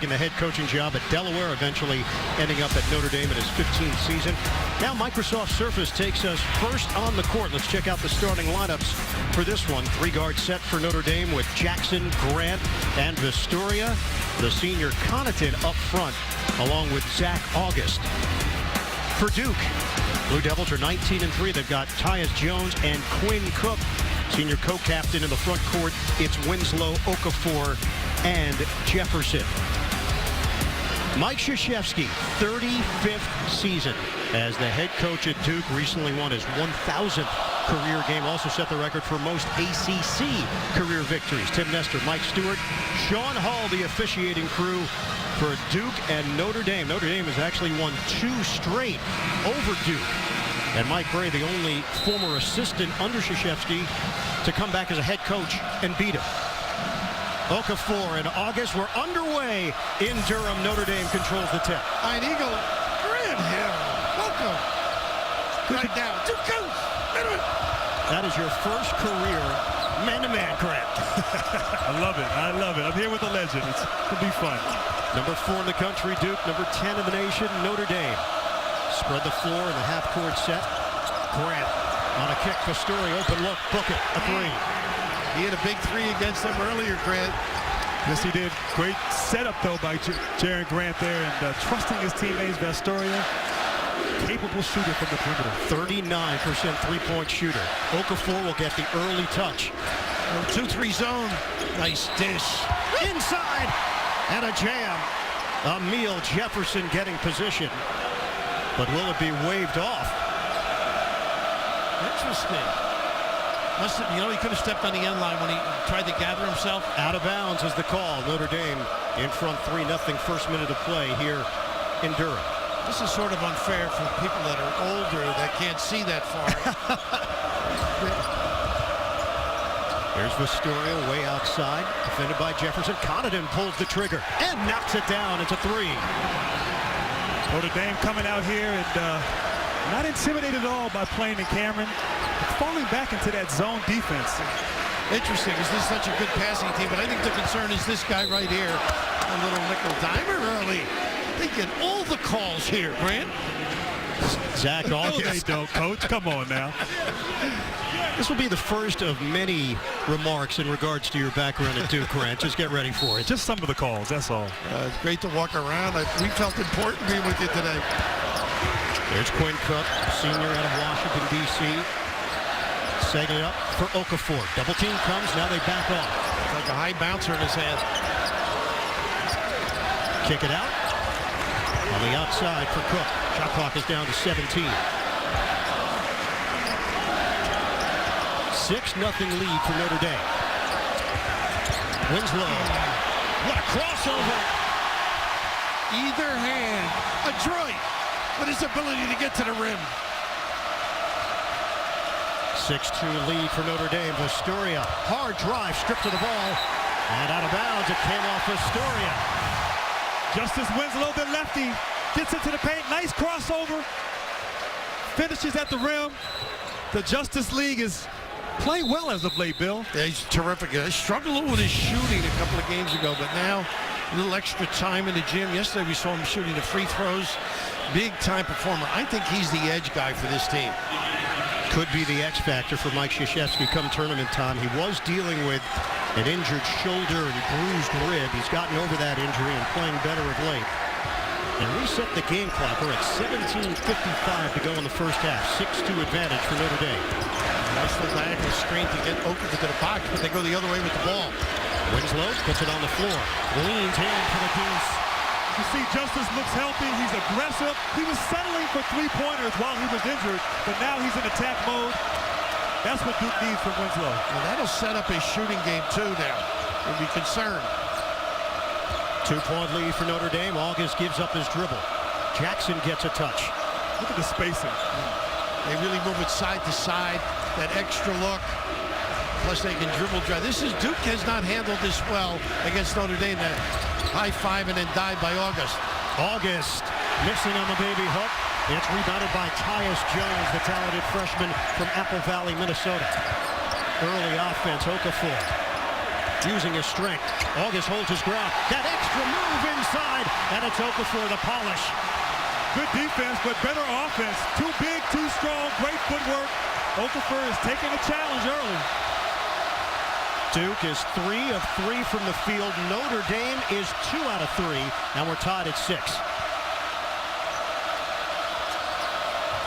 taking the head coaching job at Delaware, eventually ending up at Notre Dame in his 15th season. Now Microsoft Surface takes us first on the court. Let's check out the starting lineups for this one. Three-guard set for Notre Dame with Jackson, Grant, and Vistoria. The senior Connaughton up front, along with Zach August. For Duke, Blue Devils are 19-3. They've got Tyus Jones and Quinn Cook. Senior co-captain in the front court, it's Winslow, Okafor, and Jefferson. Mike Krzyzewski, 35th season as the head coach at Duke, recently won his 1,000th career game. Also set the record for most ACC career victories. Tim Nestor, Mike Stewart, Sean Hull, the officiating crew for Duke and Notre Dame. Notre Dame has actually won 2 straight over Duke. And Mike Gray, the only former assistant under Krzyzewski to come back as a head coach and beat him. Okafor and August were underway in Durham. Notre Dame controls the tip. Iron Eagle, Grant Hill, welcome. Right now, Duke goes. That is your first career man-to-man, Grant. I love it. I love it. I'm here with the legend. It'll be fun. Number 4 in the country, Duke. Number 10 in the nation, Notre Dame. Spread the floor in the half-court set. Grant on a kick. Vistoria, open look. Book it. A 3. He had a big 3 against them earlier, Grant. Yes, he did. Great setup, though, by Jaron Grant there, and trusting his teammates. Vistoria, capable shooter from the perimeter. 39% three-point shooter. Okafor will get the early touch. 2-3 zone. Nice dish. Inside. And a jam. Emil Jefferson getting position. But will it be waved off? Interesting. Must have, he could have stepped on the end line when he tried to gather himself. Out of bounds is the call. Notre Dame in front 3-0. First minute of play here in Durham. This is sort of unfair for people that are older that can't see that far. There's Vistoria way outside, defended by Jefferson. Connaughton pulls the trigger and knocks it down. It's a 3. Notre Dame coming out here and not intimidated at all by playing in Cameron. Falling back into that zone defense. Interesting, is this such a good passing team? But I think the concern is this guy right here. A little nickel dimer early. They get all the calls here, Grant. Zach August. No, they don't, Coach. Come on now. This will be the first of many remarks in regards to your background at Duke, Grant. Just get ready for it. Just some of the calls, that's all. It's great to walk around. We felt important being with you today. There's Quinn Cook, senior out of Washington, D.C. Setting it up for Okafor. Double team comes, now they back off. It's like a high bouncer in his hand. Kick it out. On the outside for Cook. Shot clock is down to 17. 6-0 lead for Notre Dame. Winslow. What a crossover. Either hand. Adroit with his ability to get to the rim. 6-2 lead for Notre Dame. Vistoria. Hard drive. Stripped to the ball. And out of bounds. It came off Vistoria. Justice Winslow, the lefty, gets into the paint. Nice crossover. Finishes at the rim. The Justice League is playing well as of late, Bill. Yeah, he's terrific. He struggled a little with his shooting a couple of games ago, but now a little extra time in the gym. Yesterday we saw him shooting the free throws. Big time performer. I think he's the edge guy for this team. Could be the X factor for Mike Krzyzewski come tournament time. He was dealing with an injured shoulder and bruised rib. He's gotten over that injury and playing better of late. And reset the game clock. We're at 17:55 to go in the first half. 6-2 advantage for Notre Dame. Nice little diagonal screen to get open to the box, but they go the other way with the ball. Winslow puts it on the floor. Leans in for the deuce. You see, Justice looks healthy. He's aggressive. He was settling for three-pointers while he was injured, but now he's in attack mode. That's what Duke needs from Winslow. Well, that'll set up his shooting game, too, now. We'll be concerned. 2-point lead for Notre Dame. August gives up his dribble. Jackson gets a touch. Look at the spacing. They really move it side to side. That extra look. Plus, they can dribble drive. Duke has not handled this well against Notre Dame. That high five and then dive by August. August missing on the baby hook. It's rebounded by Tyus Jones, the talented freshman from Apple Valley, Minnesota. Early offense, Okafor. using his strength. August holds his ground. That extra move inside, and it's Okafor the polish. Good defense, but better offense. Too big, too strong, great footwork. Okafor is taking the challenge early. Duke is 3 of 3 from the field. Notre Dame is 2 out of 3, and we're tied at 6.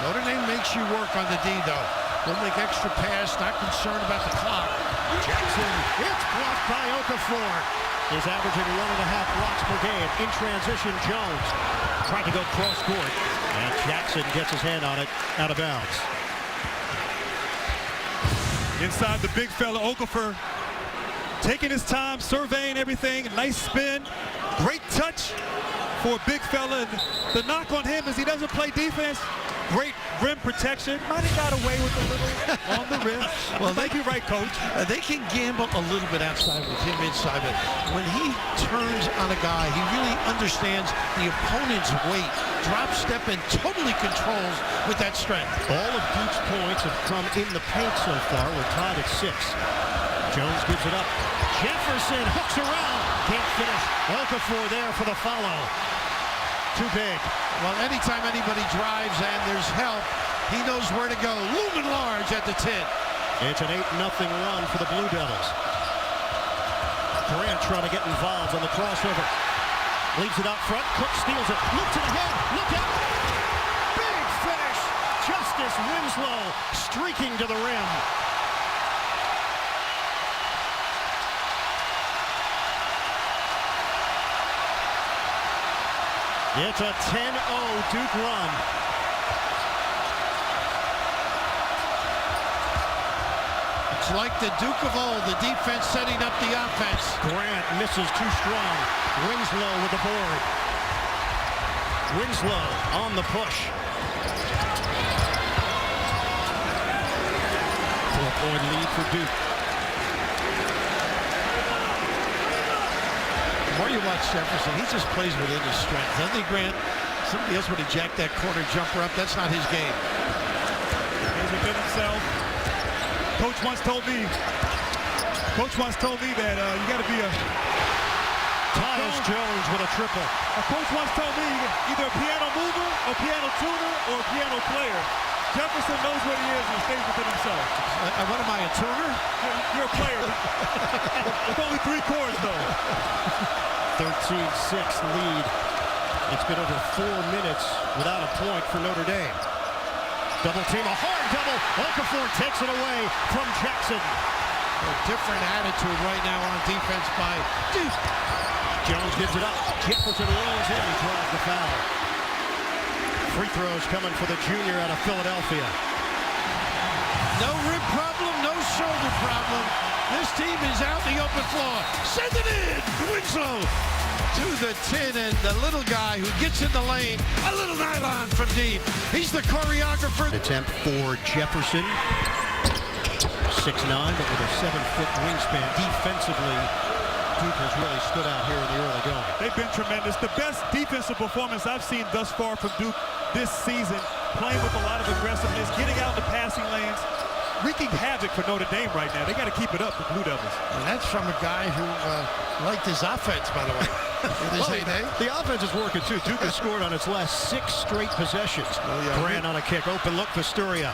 Notre Dame makes you work on the D, though. They'll make extra pass, not concerned about the clock. Jackson, it's blocked by Okafor. He's averaging 1.5 blocks per game. In transition, Jones trying to go cross court, and Jackson gets his hand on it, out of bounds. Inside the big fella, Okafor, taking his time, surveying everything. Nice spin, great touch for a big fella. And the knock on him is he doesn't play defense. Great rim protection. Might have got away with a little on the wrist. Well, thank you, right, Coach. They can gamble a little bit outside with him inside, but when he turns on a guy, he really understands the opponent's weight, drop step, and totally controls with that strength. All of Duke's points have come in the paint so far. We're tied at 6. Jones gives it up. Jefferson hooks around. Can't finish. Okafor there for the follow. Too big. Well, anytime anybody drives and there's help, he knows where to go. Looming large at the 10. It's an 8-0 run for the Blue Devils. Grant trying to get involved on the crossover. Leaves it out front. Cook steals it. Look to the head. Look out. Big finish. Justice Winslow streaking to the rim. It's a 10-0 Duke run. It's like the Duke of old, the defense setting up the offense. Grant misses too strong. Winslow with the board. Winslow on the push. 4-point lead for Duke. The more you watch Jefferson, he just plays within his strength. Doesn't he, Grant? Somebody else would have jacked that corner jumper up. That's not his game. He's within himself. Coach once told me that you got to be a Tyus Jones with a triple. A coach once told me either a piano mover, a piano tuner, or a piano player. Jefferson knows what he is and stays within himself. What am I, a tuner? You're a player. It's only 3 chords, though. 13-6 lead. It's been over 4 minutes without a point for Notre Dame. Double team, a hard double. Okafor takes it away from Jackson. A different attitude right now on defense by Duke. Jones gives it up. Jefferson rolls in and draws the foul. Free throws coming for the junior out of Philadelphia. No rib problem, no shoulder problem. This team is out in the open floor. Send it in. Winslow to the 10, and the little guy who gets in the lane, a little nylon from deep. He's the choreographer. Attempt for Jefferson. 6'9", but with a 7-foot wingspan. Defensively, Duke has really stood out here in the early going. They've been tremendous. The best defensive performance I've seen thus far from Duke this season. Playing with a lot of aggressiveness, getting out in the passing lanes, wreaking havoc for Notre Dame right now. They got to keep it up, the Blue Devils. And that's from a guy who liked his offense, by the way. The offense is working, too. Duke has scored on its last 6 straight possessions. Grant on a kick. Open look for Storia.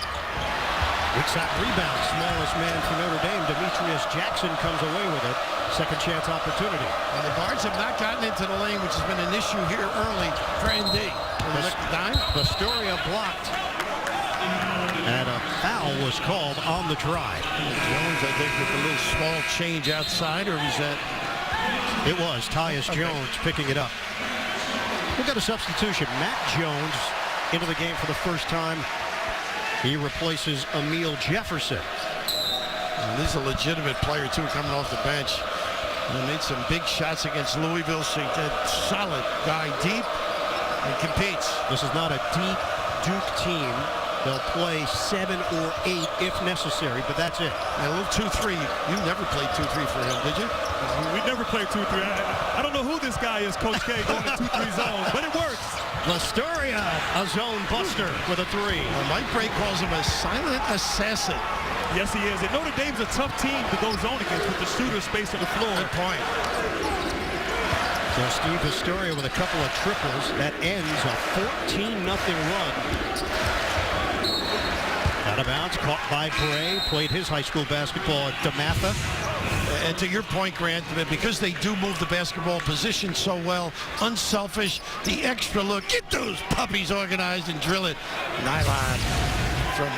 Weak side rebound. Smallest man for Notre Dame. Demetrius Jackson comes away with it. Second chance opportunity. And the guards have not gotten into the lane, which has been an issue here early for ND. Storia blocked. And a foul was called on the drive. Jones, I think, with a little small change outside, or was that? It was Tyus Jones picking it up. We've got a substitution. Matt Jones into the game for the first time. He replaces Emil Jefferson. And this is a legitimate player, too, coming off the bench. And made some big shots against Louisville. So a solid guy, deep, and competes. This is not a deep Duke team. They'll play 7 or 8 if necessary, but that's it. And a little 2-3. You never played 2-3 for him, did you? We never played 2-3. I don't know who this guy is, Coach K, going to 2-3 zones, but it works. Storia, a zone buster with a 3. Well, Mike Bray calls him a silent assassin. Yes, he is. And Notre Dame's a tough team to go zone against with the shooter space on the floor. Good point. So Steve Historia with a couple of triples. That ends a 14-0 run. Out of bounds, caught by Bray. Played his high school basketball at DeMatha. And to your point, Grant, because they do move the basketball position so well, unselfish, the extra look, get those puppies organized and drill it. Nylon from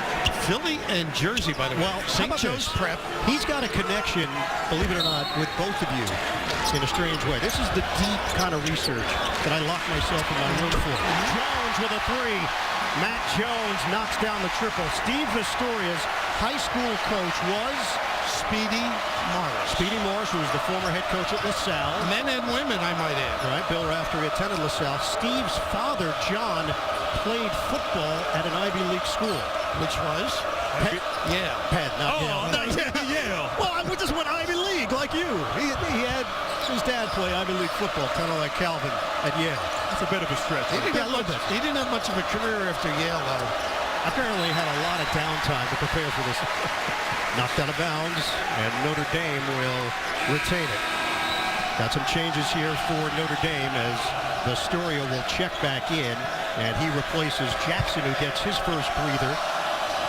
Philly and Jersey, by the way. Well, St. Joe's Prep. He's got a connection, believe it or not, with both of you in a strange way. This is the deep kind of research that I locked myself in my room for. Jones with a three. Matt Jones knocks down the triple. Steve Historia's high school coach was Speedy Morris. Speedy Morris, who was the former head coach at LaSalle. Men and women, I might add. Right, Bill Raftery attended LaSalle. Steve's father, John, played football at an Ivy League school. Which was? Penn. Yeah. Penn, not Oh, Yale. Yale. Well, I just went Ivy League, like you. He had his dad play Ivy League football, kind of like Calvin at Yale. That's a bit of a stretch. He didn't have much of a career after Yale, though. Apparently had a lot of downtime to prepare for this. Knocked out of bounds, and Notre Dame will retain it. Got some changes here for Notre Dame as Historia will check back in, and he replaces Jackson, who gets his first breather.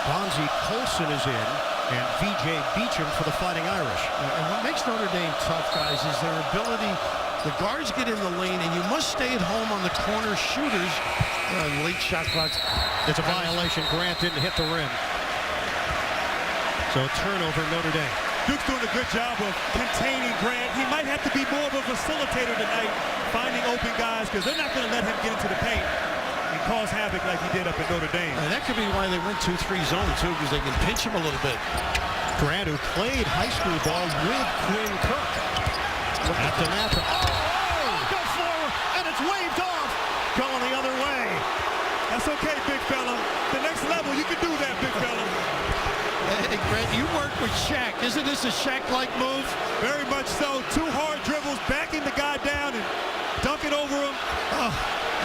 Bonzi Colson is in, and VJ Beecham for the Fighting Irish. And what makes Notre Dame tough, guys, is their ability. The guards get in the lane, and you must stay at home on the corner shooters. Late shot clock. It's a violation. Grant didn't hit the rim. So turnover, Notre Dame. Duke's doing a good job of containing Grant. He might have to be more of a facilitator tonight, finding open guys, because they're not going to let him get into the paint and cause havoc like he did up at Notre Dame. And that could be why they went 2-3 zone, too, because they can pinch him a little bit. Grant, who played high school ball with Quinn Cook. At DeMatha. Oh, go forward, and it's waved off. Going the other way. That's okay, big fella. The next level, you can do that, big fella. Hey, Grant, you work with Shaq. Isn't this a Shaq-like move? Very much so. 2 hard dribbles, backing the guy down and dunking over him. Oh,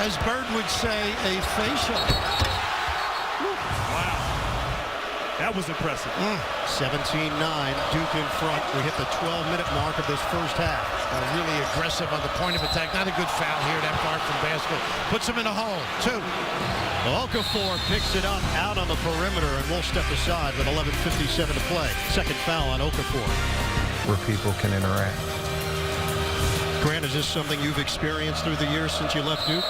as Bird would say, a facial. Wow. That was impressive. 17-9, Duke in front. We hit the 12-minute mark of this first half. Really aggressive on the point of attack. Not a good foul here. That guard from basket puts him in a hole. 2. Okafor picks it up out on the perimeter, and we'll step aside with 11:57 to play. Second foul on Okafor. Where people can interact. Grant, is this something you've experienced through the years since you left Duke?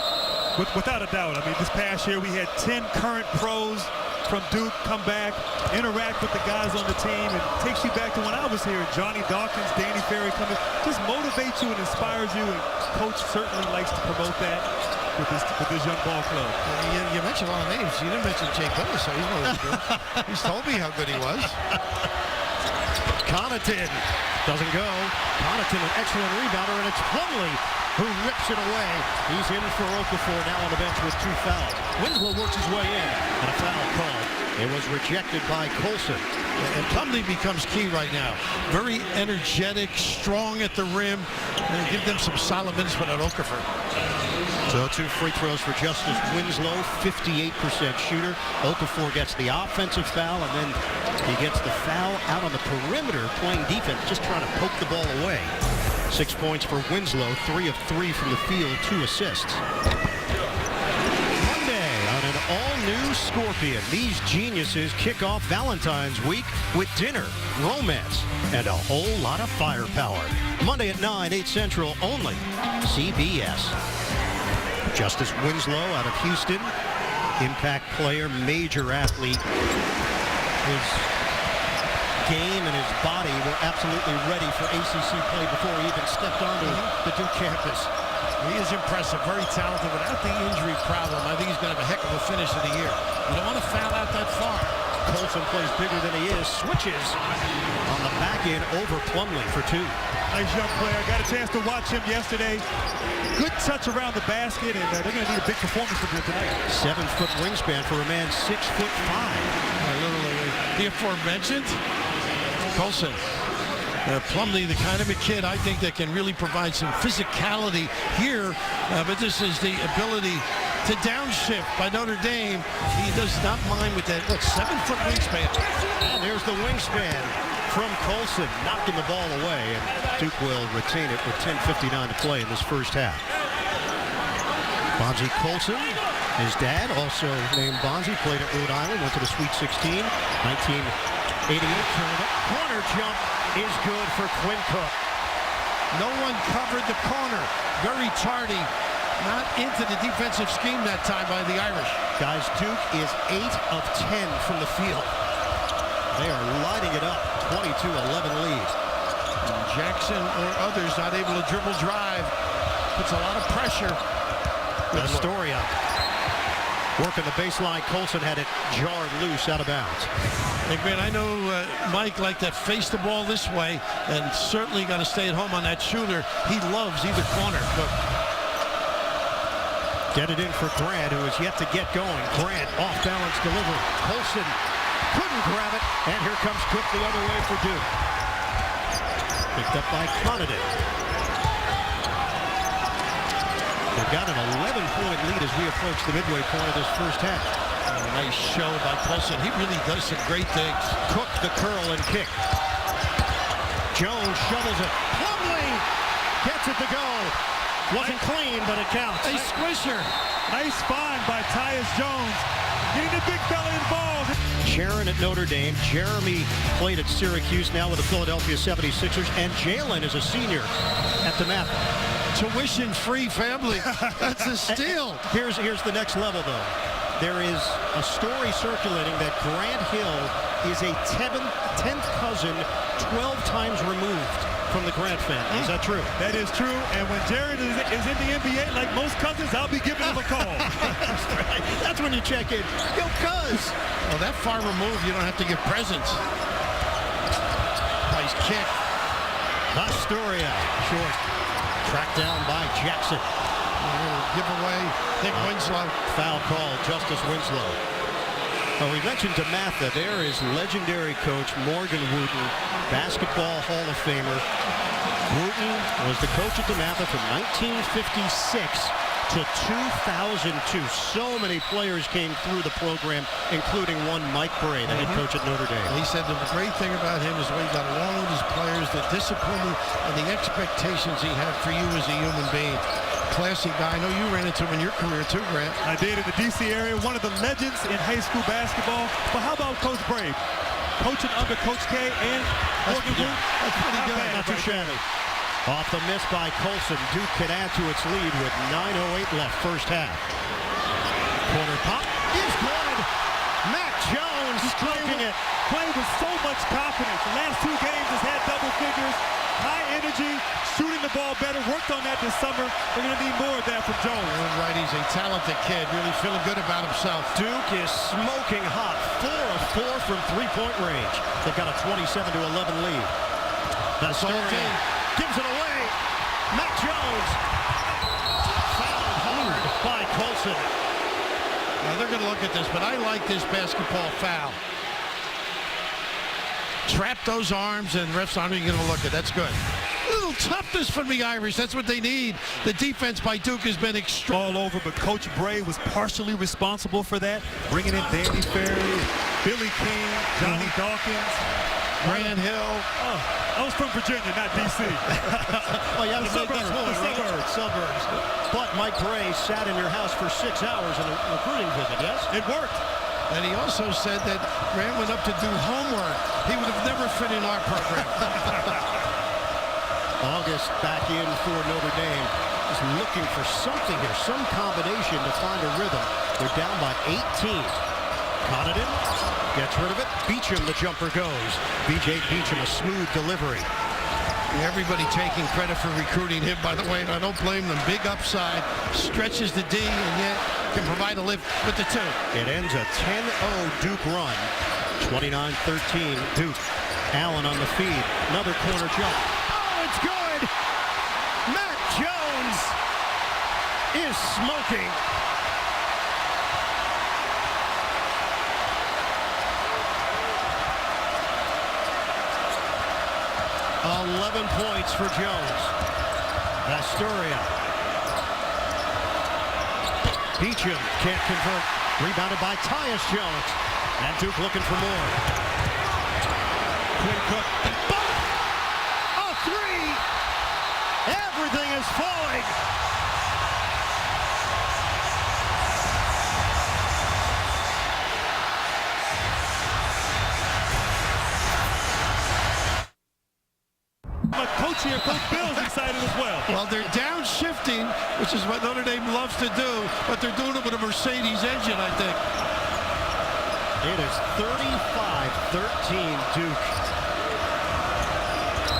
Without a doubt. I mean, this past year we had 10 current pros from Duke come back, interact with the guys on the team, and takes you back to when I was here. Johnny Dawkins, Danny Ferry coming, just motivates you and inspires you, and Coach certainly likes to promote that with this young ball club. You mentioned a lot of names. You didn't mention Jake Billis, so he's really good. He's told me how good he was. Connaughton doesn't go. Connaughton, an excellent rebounder, and it's Plumlee who rips it away. He's in for Okafor, now on the bench with 2 fouls. Winslow works his way in, and a foul called. It was rejected by Colson. And Plumlee becomes key right now. Very energetic, strong at the rim. And give them some solid minutes without Okafor. So 2 free throws for Justice Winslow, 58% shooter. Okafor gets the offensive foul, and then he gets the foul out on the perimeter, playing defense, just trying to poke the ball away. 6 points for Winslow, 3 of 3 from the field, 2 assists. Monday on an all-new Scorpion, these geniuses kick off Valentine's week with dinner, romance, and a whole lot of firepower. Monday at 9, 8 Central, only CBS. Justice Winslow out of Houston, impact player, major athlete. His game and his body were absolutely ready for ACC play before he even stepped onto the Duke campus. He is impressive, very talented. Without the injury problem, I think he's going to have a heck of a finish of the year. You don't want to foul out that far. Colson plays bigger than he is, switches on the back end over Plumlee for 2. Nice young player. Got a chance to watch him yesterday. Good touch around the basket, and they're going to need a big performance from him tonight. 7-foot wingspan for a man 6'5". Literally, the aforementioned Colson. Plumlee, the kind of a kid I think that can really provide some physicality here, but this is the ability to downshift by Notre Dame. He does not mind with that, 7-foot wingspan. And there's the wingspan from Colson, knocking the ball away, and Duke will retain it with 10:59 to play in this first half. Bonzie Colson, his dad, also named Bonzie, played at Rhode Island, went to the Sweet 16, 1988 tournament. Corner jump is good for Quinn Cook. No one covered the corner. Very tardy. Not into the defensive scheme that time by the Irish. Guys, Duke is 8 of 10 from the field. They are lighting it up. 22-11 lead. Jackson or others not able to dribble drive. Puts a lot of pressure. Astoria working the baseline. Colson had it jarred loose out of bounds. Hey, Grant, I know Mike liked to face the ball this way, and certainly got to stay at home on that shooter. He loves either corner. Look. Get it in for Grant, who is yet to get going. Grant off balance delivery. Colson couldn't grab it, and here comes Cook the other way for Duke. Picked up by Connaughton. They've got an 11-point lead as we approach the midway point of this first half. Nice show by Colson. He really does some great things. Cook the curl and kick. Jones shovels it. Plumlee gets it to go. Wasn't clean, but it counts. A squisher. Nice find by Tyus Jones. Getting the big fella involved. Sharon at Notre Dame. Jeremy played at Syracuse, now with the Philadelphia 76ers. And Jalen is a senior at the Math. Tuition-free family. That's a steal. Here's the next level, though. There is a story circulating that Grant Hill is a 10th cousin, 12 times removed from the Grant family. Is that true? That is true. And when Jared is in the NBA, like most cousins, I'll be giving him a call. That's right. That's when you check in. Yo, cuz. Well, that far removed, you don't have to give presents. Nice kick. Astoria, short. Tracked down by Jackson. Giveaway. Nick Winslow. Foul call, Justice Winslow. Well, we mentioned DeMatha. There is legendary coach Morgan Wooten, basketball Hall of Famer. Wooten was the coach at DeMatha from 1956 to 2002. So many players came through the program, including one Mike Bray, the head coach at Notre Dame. He said the great thing about him is the way he got along with his players, the discipline and the expectations he had for you as a human being. Classy guy. I know you ran into him in your career too, Grant. I did in the D.C. area. One of the legends in high school basketball. But how about Coach Brave? Coaching under Coach K and Morgan Wooten. That's pretty good. Not too shabby. Off the miss by Colson. Duke can add to its lead with 9:08 left, first half. Corner pop is good. Mac Jones stroking it. Playing with so much confidence. The last 2 games has had double figures. High energy, shooting the ball better. Worked on that this summer. We're going to need more of that from Jones. Right, he's a talented kid. Really feeling good about himself. Duke is smoking hot. 4 of 4 from three-point range. They've got a 27-11 lead. Astoria gives it away. Mac Jones. Fouled hard by Colson. Now they're going to look at this, but I like this basketball foul. Trap those arms, and refs aren't even going to look at it. That's good. A little toughness from the Irish. That's what they need. The defense by Duke has been extreme. All over, but Coach Bray was partially responsible for that. Bringing in Danny Ferry, Billy King, Johnny Dawkins, Grant Hill. Oh, I was from Virginia, not D.C. Oh, yeah, the suburbs. But Mike Bray sat in your house for 6 hours in a recruiting visit, yes? It worked. And he also said that Grant went up to do homework. He would have never fit in our program. August back in for Notre Dame. Just looking for something here, some combination to find a rhythm. They're down by 18. Connaughton gets rid of it. Beecham, the jumper goes. B.J. Beecham, a smooth delivery. Everybody taking credit for recruiting him, by the way, and I don't blame them. Big upside, stretches the D, and yet can provide a lift with the 2. It ends a 10-0 Duke run. 29-13 Duke. Allen on the feed. Another corner jump. Oh, it's good! Mac Jones is smoking. $11 points for Jones. Astoria. Beecham can't convert. Rebounded by Tyus Jones. And Duke looking for more. Quinn Cook. A three! Everything is falling. My coach here, Coach Bill's excited as well. Well, they're downshifting, which is what Notre Dame loves to do, but they're doing it with a Mercedes engine, I think. It is 35-13 Duke.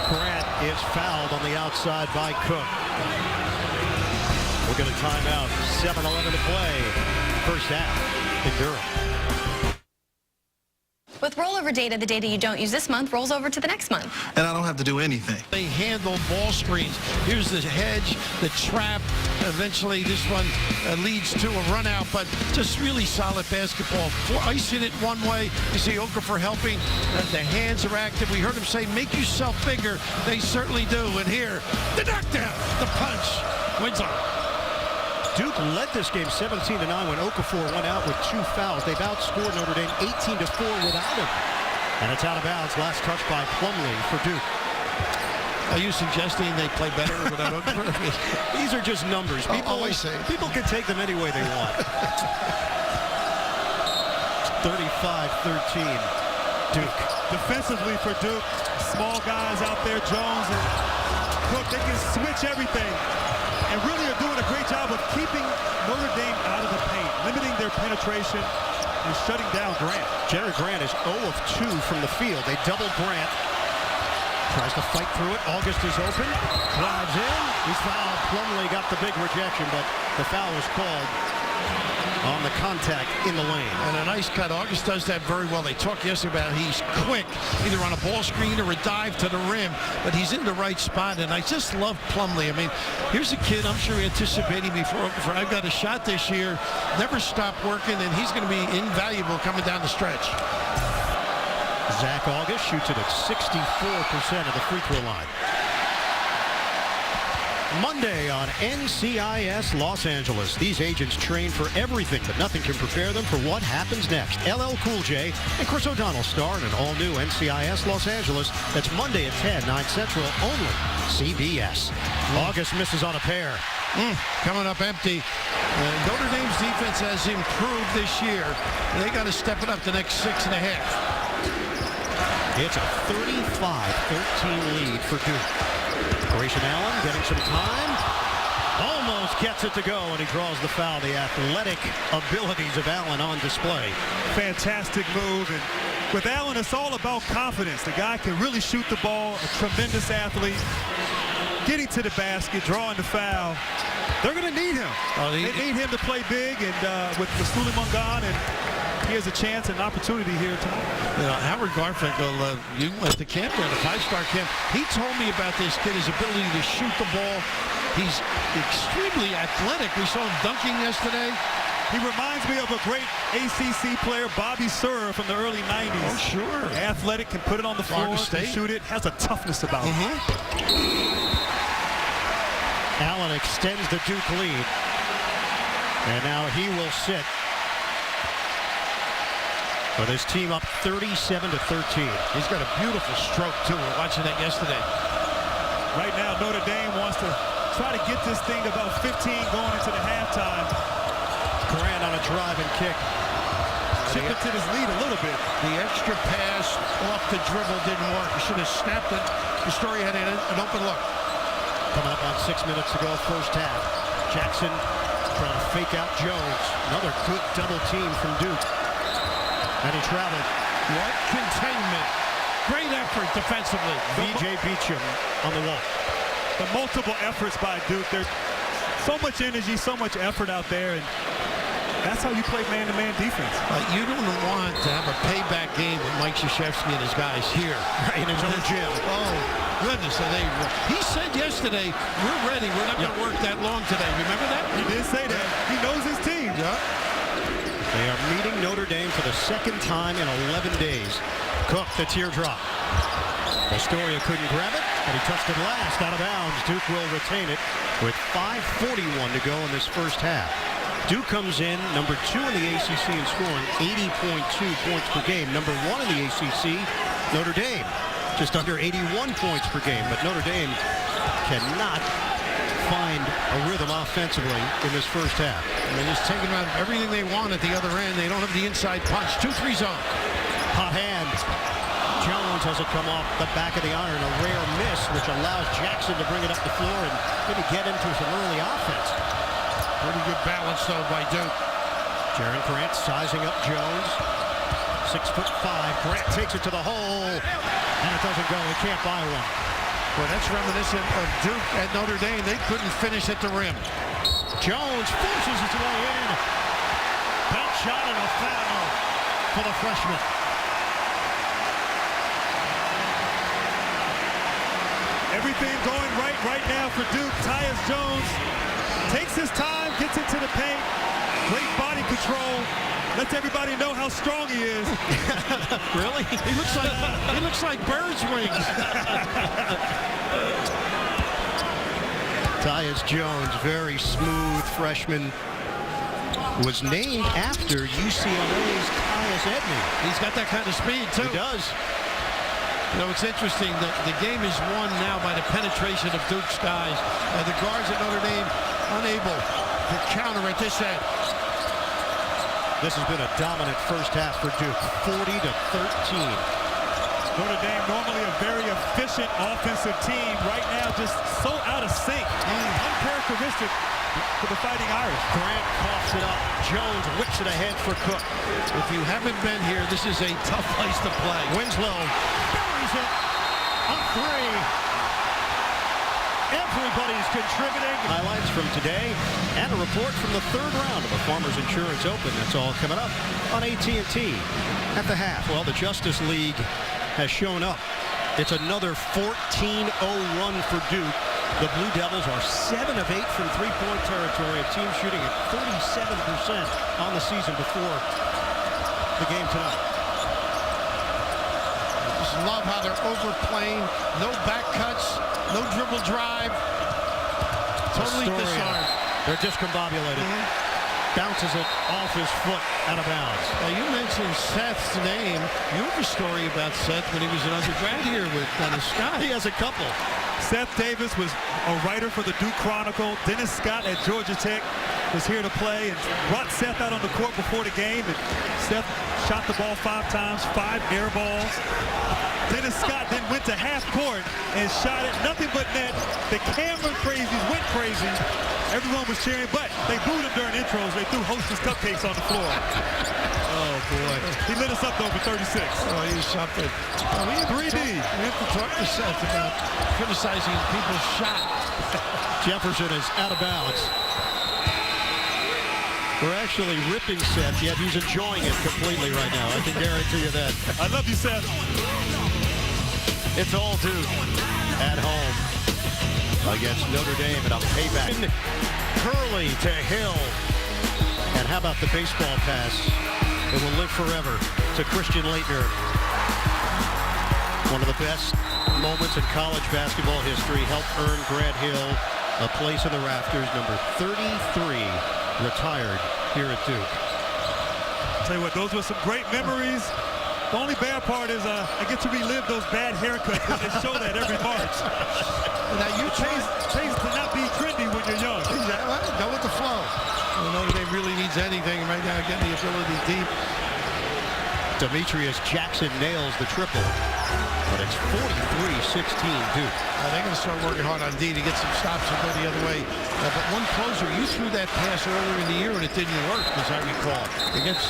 Grant is fouled on the outside by Cook. We'll get a timeout. 7:11 to play. First half in Durham. With rollover data, the data you don't use this month rolls over to the next month. And I don't have to do anything. They handle ball screens. Here's the hedge, the trap. Eventually, this one leads to a run out, but just really solid basketball. Icing it one way. You see Okafor helping. The hands are active. We heard him say, make yourself bigger. They certainly do. And here, the knockdown, the punch. Winslow. Duke led this game 17-9 when Okafor went out with 2 fouls. They've outscored Notre Dame 18-4 without him. And it's out of bounds. Last touch by Plumlee for Duke. Are you suggesting they play better without Okafor? These are just numbers. People can take them any way they want. 35-13 Duke. Defensively for Duke, small guys out there, Jones and Cook, they can switch everything. And really are doing a great job of keeping Notre Dame out of the paint, limiting their penetration and shutting down Grant. Jared Grant is 0 of 2 from the field. They double Grant. Tries to fight through it. August is open. Drives in. He's fouled. Plumlee got the big rejection, but the foul was called on the contact in the lane. And a nice cut. August does that very well. They talked yesterday about he's quick, either on a ball screen or a dive to the rim, but he's in the right spot, and I just love Plumlee. I mean, here's a kid I'm sure anticipating before Okafor. I've got a shot this year, never stop working, and he's going to be invaluable coming down the stretch. Zach August shoots it at 64% of the free throw line. Monday on NCIS Los Angeles. These agents train for everything, but nothing can prepare them for what happens next. LL Cool J and Chris O'Donnell star in an all-new NCIS Los Angeles. That's Monday at 10, 9 Central, only CBS. August misses on a pair. Coming up empty. Notre Dame's defense has improved this year. They got to step it up the next 6.5. It's a 35-13 lead for Duke. Grayson Allen getting some time. Almost gets it to go, and he draws the foul. The athletic abilities of Allen on display. Fantastic move. And with Allen, it's all about confidence. The guy can really shoot the ball, a tremendous athlete. Getting to the basket, drawing the foul. They're going to need him. They need him to play big, and with Suleiman, and he has a chance and opportunity here tonight. You know, Howard Garfinkel, you went to camp there, the 5-star camp. He told me about this kid, his ability to shoot the ball. He's extremely athletic. We saw him dunking yesterday. He reminds me of a great ACC player, Bobby Sura, from the early 90s. Oh, sure. Athletic, can put it on the floor, can shoot it, has a toughness about him. Allen extends the Duke lead. And now he will sit. With his team up 37-13. He's got a beautiful stroke, too. We were watching that yesterday. Right now, Notre Dame wants to try to get this thing to about 15 going into the halftime. Grant on a drive and kick. Chip into his lead a little bit. The extra pass off the dribble didn't work. He should have snapped it. The story had an open look. Coming up on 6 minutes to go, first half. Jackson trying to fake out Jones. Another good double team from Duke. And he traveled. What containment. Great effort defensively. B.J. Beecham on the wall. The multiple efforts by Duke. There's so much energy, so much effort out there, and that's how you play man-to-man defense. You don't want to have a payback game with Mike Krzyzewski and his guys here. Right in his own gym. Oh, goodness. He said yesterday, we're ready. We're not going to work that long today. Remember that? He did say that. He knows his team. Yeah. They are meeting Notre Dame for the second time in 11 days. Cook, the teardrop. Astoria couldn't grab it, but he touched it last out of bounds. Duke will retain it with 5:41 to go in this first half. Duke comes in number 2 in the ACC in scoring, 80.2 points per game. Number 1 in the ACC, Notre Dame, just under 81 points per game. But Notre Dame cannot find a rhythm offensively in this first half. And they're just taking out everything they want at the other end. They don't have the inside punch. 2-3 zone. Hot hand. Jones has it come off the back of the iron. A rare miss, which allows Jackson to bring it up the floor and maybe get into some early offense. Pretty good balance, though, by Duke. Jaron Grant sizing up Jones. 6'5". Grant takes it to the hole, and it doesn't go. He can't buy one. Well, that's reminiscent of Duke at Notre Dame. They couldn't finish at the rim. Jones forces his way in. Belt shot and a foul for the freshman. Everything going right now for Duke. Tyus Jones takes his time, gets into the paint. Great body control. Lets everybody know how strong he is. Really? He looks like bird's wings. Tyus Jones, very smooth freshman, was named after UCLA's Tyus Edney. He's got that kind of speed, too. He does. You know, it's interesting that the game is won now by the penetration of Duke's guys. The guards at Notre Dame unable to counter at this end. This has been a dominant first half for Duke, 40-13. Notre Dame, normally a very efficient offensive team, right now just so out of sync. Uncharacteristic for the Fighting Irish. Grant coughs it up. Jones whips it ahead for Cook. If you haven't been here, this is a tough place to play. Winslow buries it. A three. Everybody's contributing. Highlights from today and a report from the third round of the Farmers Insurance Open. That's all coming up on AT&T. At the half, well, the Justice League has shown up. It's another 14-0 run for Duke. The Blue Devils are 7 of 8 from three-point territory, a team shooting at 37% on the season before the game tonight. Just love how they're overplaying. No back cuts, no dribble drive. Totally disarmed. They're discombobulated. Bounces it off his foot out of bounds. Now, you mentioned Seth's name. You have a story about Seth when he was an undergrad here with Dennis Scott. He has a couple. Seth Davis was a writer for the Duke Chronicle. Dennis Scott at Georgia Tech was here to play and brought Seth out on the court before the game. And Seth shot the ball 5 times, 5 air balls. Dennis Scott then went to half court and shot it, nothing but net. The camera crazies went crazy. Everyone was cheering, but they booed him during intros. They threw Hostess cupcakes on the floor. Oh, boy. He lit us up, though, for 36. Oh, he's something. Well, we 3D. We have to talk to Seth about criticizing people's shot. Jefferson is out of bounds. We're actually ripping Seth, yet he's enjoying it completely right now. I can guarantee you that. I love you, Seth. It's all Duke at home against Notre Dame and a payback. Curley to Hill. And how about the baseball pass? It will live forever to Christian Laettner. One of the best moments in college basketball history. Helped earn Grant Hill a place in the rafters. Number 33 retired here at Duke. Tell you what, those were some great memories. The only bad part is I get to relive those bad haircuts because they show that every March. Now you Change to not be trendy when you're young. Go with the flow. Well, Notre Dame really needs anything right now, getting the ability deep. Demetrius Jackson nails the triple, but it's 43-16 Duke. They're going to start working hard on D to get some stops and go the other way. But one closer, you threw that pass earlier in the year and it didn't work, as I recall. Against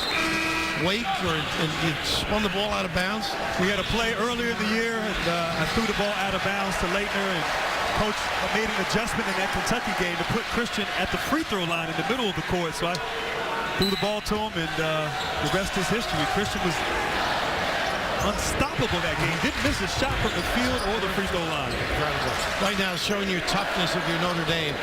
Wake, and you spun the ball out of bounds. We had a play earlier in the year, and I threw the ball out of bounds to Laettner, and Coach made an adjustment in that Kentucky game to put Christian at the free throw line in the middle of the court. So I threw the ball to him, and the rest is history. Christian was unstoppable that game. Didn't miss a shot from the field or the free throw line. Incredible. Right now, showing you toughness of your Notre Dame.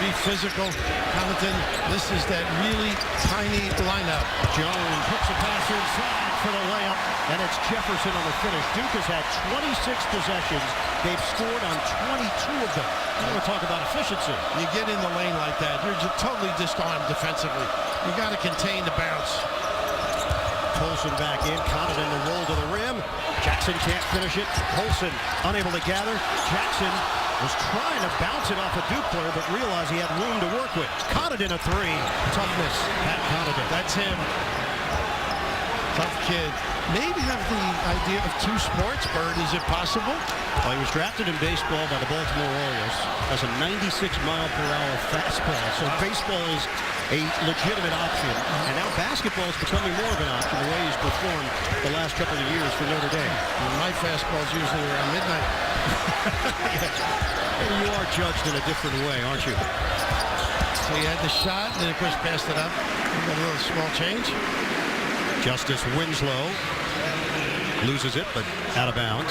Be physical. Hamilton, this is that really tiny lineup. Jones hooks a pass inside for the layup, and it's Jefferson on the finish. Duke has had 26 possessions. They've scored on 22 of them. I want to talk about efficiency. You get in the lane like that, you're just totally disarmed defensively. You got to contain the bounce. Colson back in, Connaughton the roll to the rim. Jackson can't finish it. Colson unable to gather. Jackson was trying to bounce it off a Duke player, but realized he had room to work with. Connaughton a three. Toughness. Pat Connaughton. That's him. Tough kid. Maybe have the idea of two sports, Bird. Is it possible? Well, he was drafted in baseball by the Baltimore Orioles as a 96-mile-per-hour fastball. So baseball is a legitimate option. And now basketball is becoming more of an option, the way he's performed the last couple of years for Notre Dame. My fastball's usually around midnight. You are judged in a different way, aren't you? So he had the shot, and then of course passed it up. Got a little small change. Justice Winslow loses it, but out of bounds.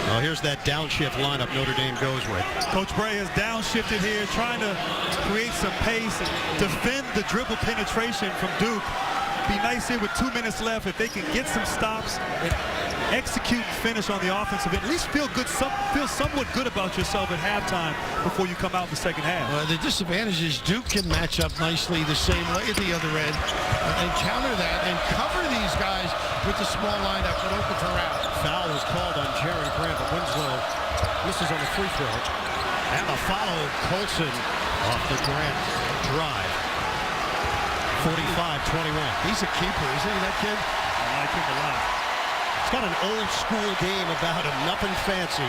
Well, here's that downshift lineup Notre Dame goes with. Coach Bray has downshifted here, trying to create some pace and defend the dribble penetration from Duke. Be nice here with 2 minutes left if they can get some stops and execute and finish on the offensive end. At least feel somewhat good about yourself at halftime before you come out in the second half. Well, the disadvantage is Duke can match up nicely the same way at the other end and counter that and cover these guys with the small lineup with Okafor out. Foul was called on Jaron Grant, but Winslow misses on the free throw. And the follow, Colson off the Grant drive. 45-21. He's a keeper, isn't he, that kid? I like him a lot. It's got an old school game about him, nothing fancy.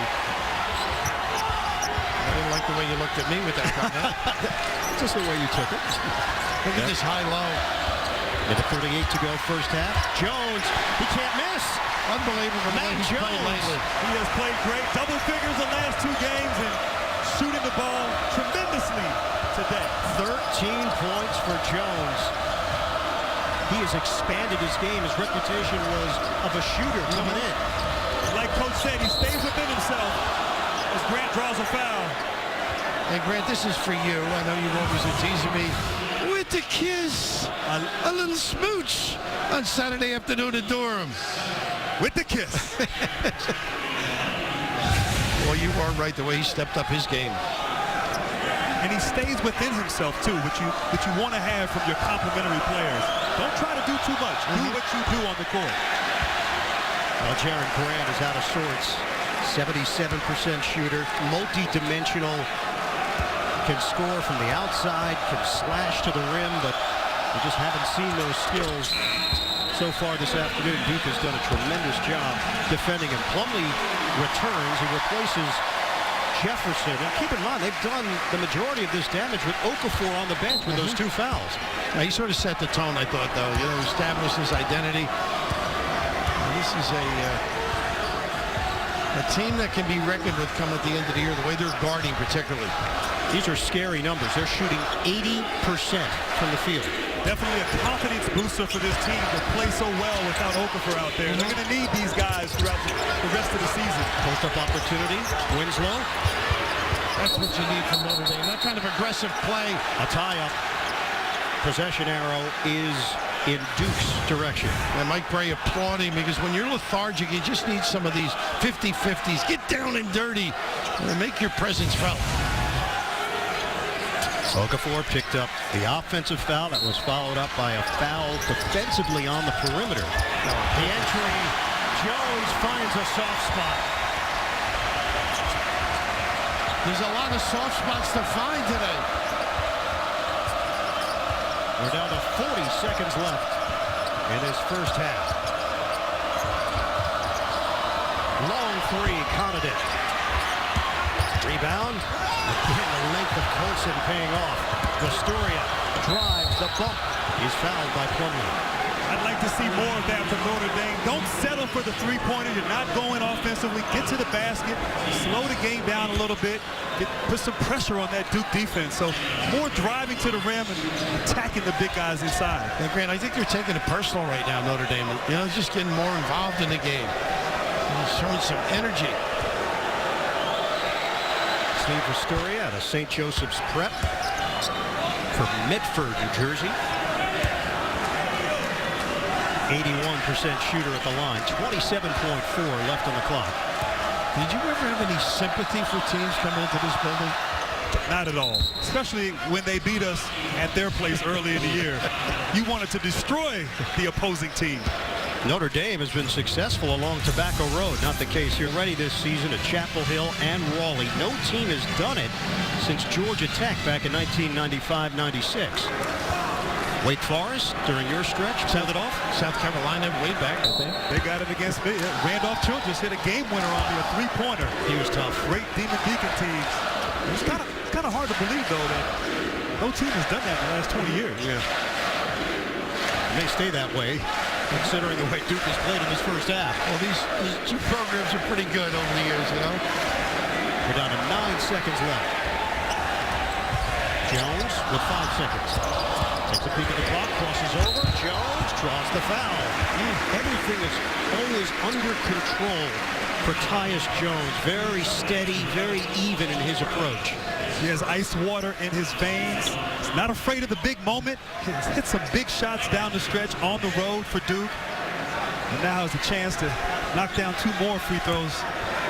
I didn't like the way you looked at me with that comment. Just the way you took it. Look at this high-low. Minute 38 to go, first half. Jones, he can't miss. Unbelievable. Matt He's played Jones. lately. He has played great, double figures the last 2 games and shooting the ball tremendously today. 13 points for Jones. He has expanded his game. His reputation was of a shooter coming in. Like Coach said, he stays within himself as Grant draws a foul. Hey, Grant, this is for you. I know you always are teasing me. With the kiss. A little smooch on Saturday afternoon at Durham. With the kiss. Well, you are right, the way he stepped up his game. And he stays within himself, too, which you want to have from your complementary players. Don't try to do too much. Do what you do on the court. Well, Jaron Grant is out of sorts. 77% shooter, multi-dimensional, can score from the outside, can slash to the rim, but we just haven't seen those skills so far this afternoon. Duke has done a tremendous job defending him. Plumlee returns. He replaces Jefferson. And keep in mind, they've done the majority of this damage with Okafor on the bench with those 2 fouls. Now, he sort of set the tone, I thought, though. You know, established his identity. And this is a team that can be reckoned with come at the end of the year, the way they're guarding particularly. These are scary numbers. They're shooting 80% from the field. Definitely a confidence booster for this team to play so well without Okafor out there. They're going to need these guys throughout the rest of the season. Post-up opportunity. Winslow. That's what you need from Notre Dame. That kind of aggressive play. A tie-up. Possession arrow is in Duke's direction. And Mike Bray applauding because when you're lethargic, you just need some of these 50-50s. Get down and dirty and make your presence felt. Okafor picked up the offensive foul that was followed up by a foul defensively on the perimeter. The entry, Jones finds a soft spot. There's a lot of soft spots to find today. We're down to 40 seconds left in this first half. Long 3, Connaughton. Rebound. Again, the length of Colson paying off. Astoria drives the bump. He's fouled by Plumlee. I'd like to see more of that from Notre Dame. Don't settle for the three-pointer. You're not going offensively. Get to the basket. Slow the game down a little bit. Put some pressure on that Duke defense. So more driving to the rim and attacking the big guys inside. Now, Grant, I think they're taking it personal right now, Notre Dame. You know, just getting more involved in the game. Showing some energy. Steve Astoria out of St. Joseph's Prep from Medford, New Jersey. 81% shooter at the line. 27.4 left on the clock. Did you ever have any sympathy for teams coming into this building? Not at all. Especially when they beat us at their place early in the year. You wanted to destroy the opposing team. Notre Dame has been successful along Tobacco Road. Not the case here. Ready this season at Chapel Hill and Raleigh. No team has done it since Georgia Tech back in 1995-96. Wake Forest during your stretch pulled it off. South Carolina way back, I think. They got it against me. Randolph Childress hit a game winner on me, a three-pointer. He was tough. Great Demon Deacon teams. It's kind of hard to believe, though, that no team has done that in the last 20 years. Yeah. It may stay that way, considering the way Duke has played in this first half. Well, these two programs are pretty good over the years, you know. We're down to 9 seconds left. Jones with 5 seconds. Takes a peek at the clock, crosses over. Jones draws the foul. Everything is always under control for Tyus Jones. Very steady, very even in his approach. He has ice water in his veins. He's not afraid of the big moment. He's hit some big shots down the stretch on the road for Duke. And now has a chance to knock down 2 more free throws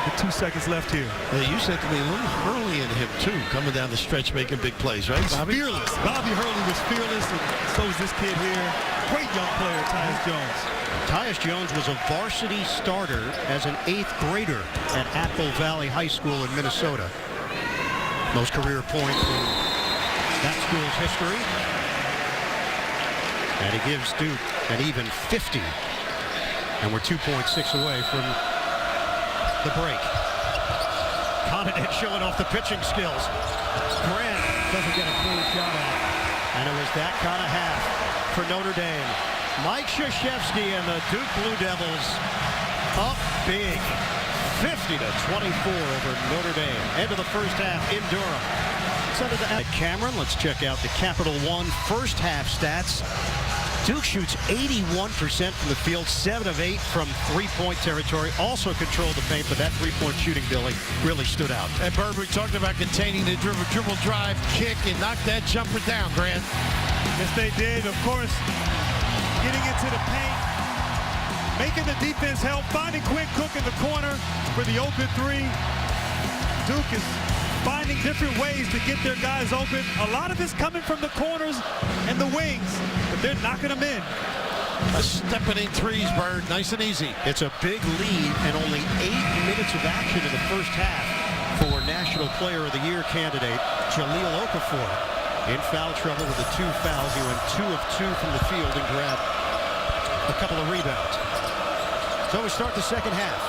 with 2 seconds left here. Yeah, you said to me a little Hurley in him, too, coming down the stretch making big plays, right, Bobby? Fearless. Bobby Hurley was fearless, and so is this kid here. Great young player, Tyus Jones. Tyus Jones was a varsity starter as an 8th grader at Apple Valley High School in Minnesota. Most career points in that school's history. And he gives Duke an even 50. And we're 2.6 away from the break. Connaughton showing off the pitching skills. Grant doesn't get a clean shot out. And it was that kind of half for Notre Dame. Mike Krzyzewski and the Duke Blue Devils up big. 50-24 over Notre Dame. End of the first half in Durham. At Cameron, let's check out the Capital One first half stats. Duke shoots 81% from the field, 7 of 8 from three-point territory. Also controlled the paint, but that three-point shooting, Billy, really stood out. And Bird, we talked about containing the dribble drive, kick, and knock that jumper down, Grant. Yes, they did. Of course, getting into the paint, making the defense help, finding Quinn Cook in the corner for the open three. Duke is finding different ways to get their guys open. A lot of this coming from the corners and the wings, but they're knocking them in. Stepping in threes, Bird, nice and easy. It's a big lead and only 8 minutes of action in the first half for National Player of the Year candidate Jahlil Okafor. In foul trouble with the 2 fouls. He went 2 of 2 from the field and grabbed a couple of rebounds. So we start the second half.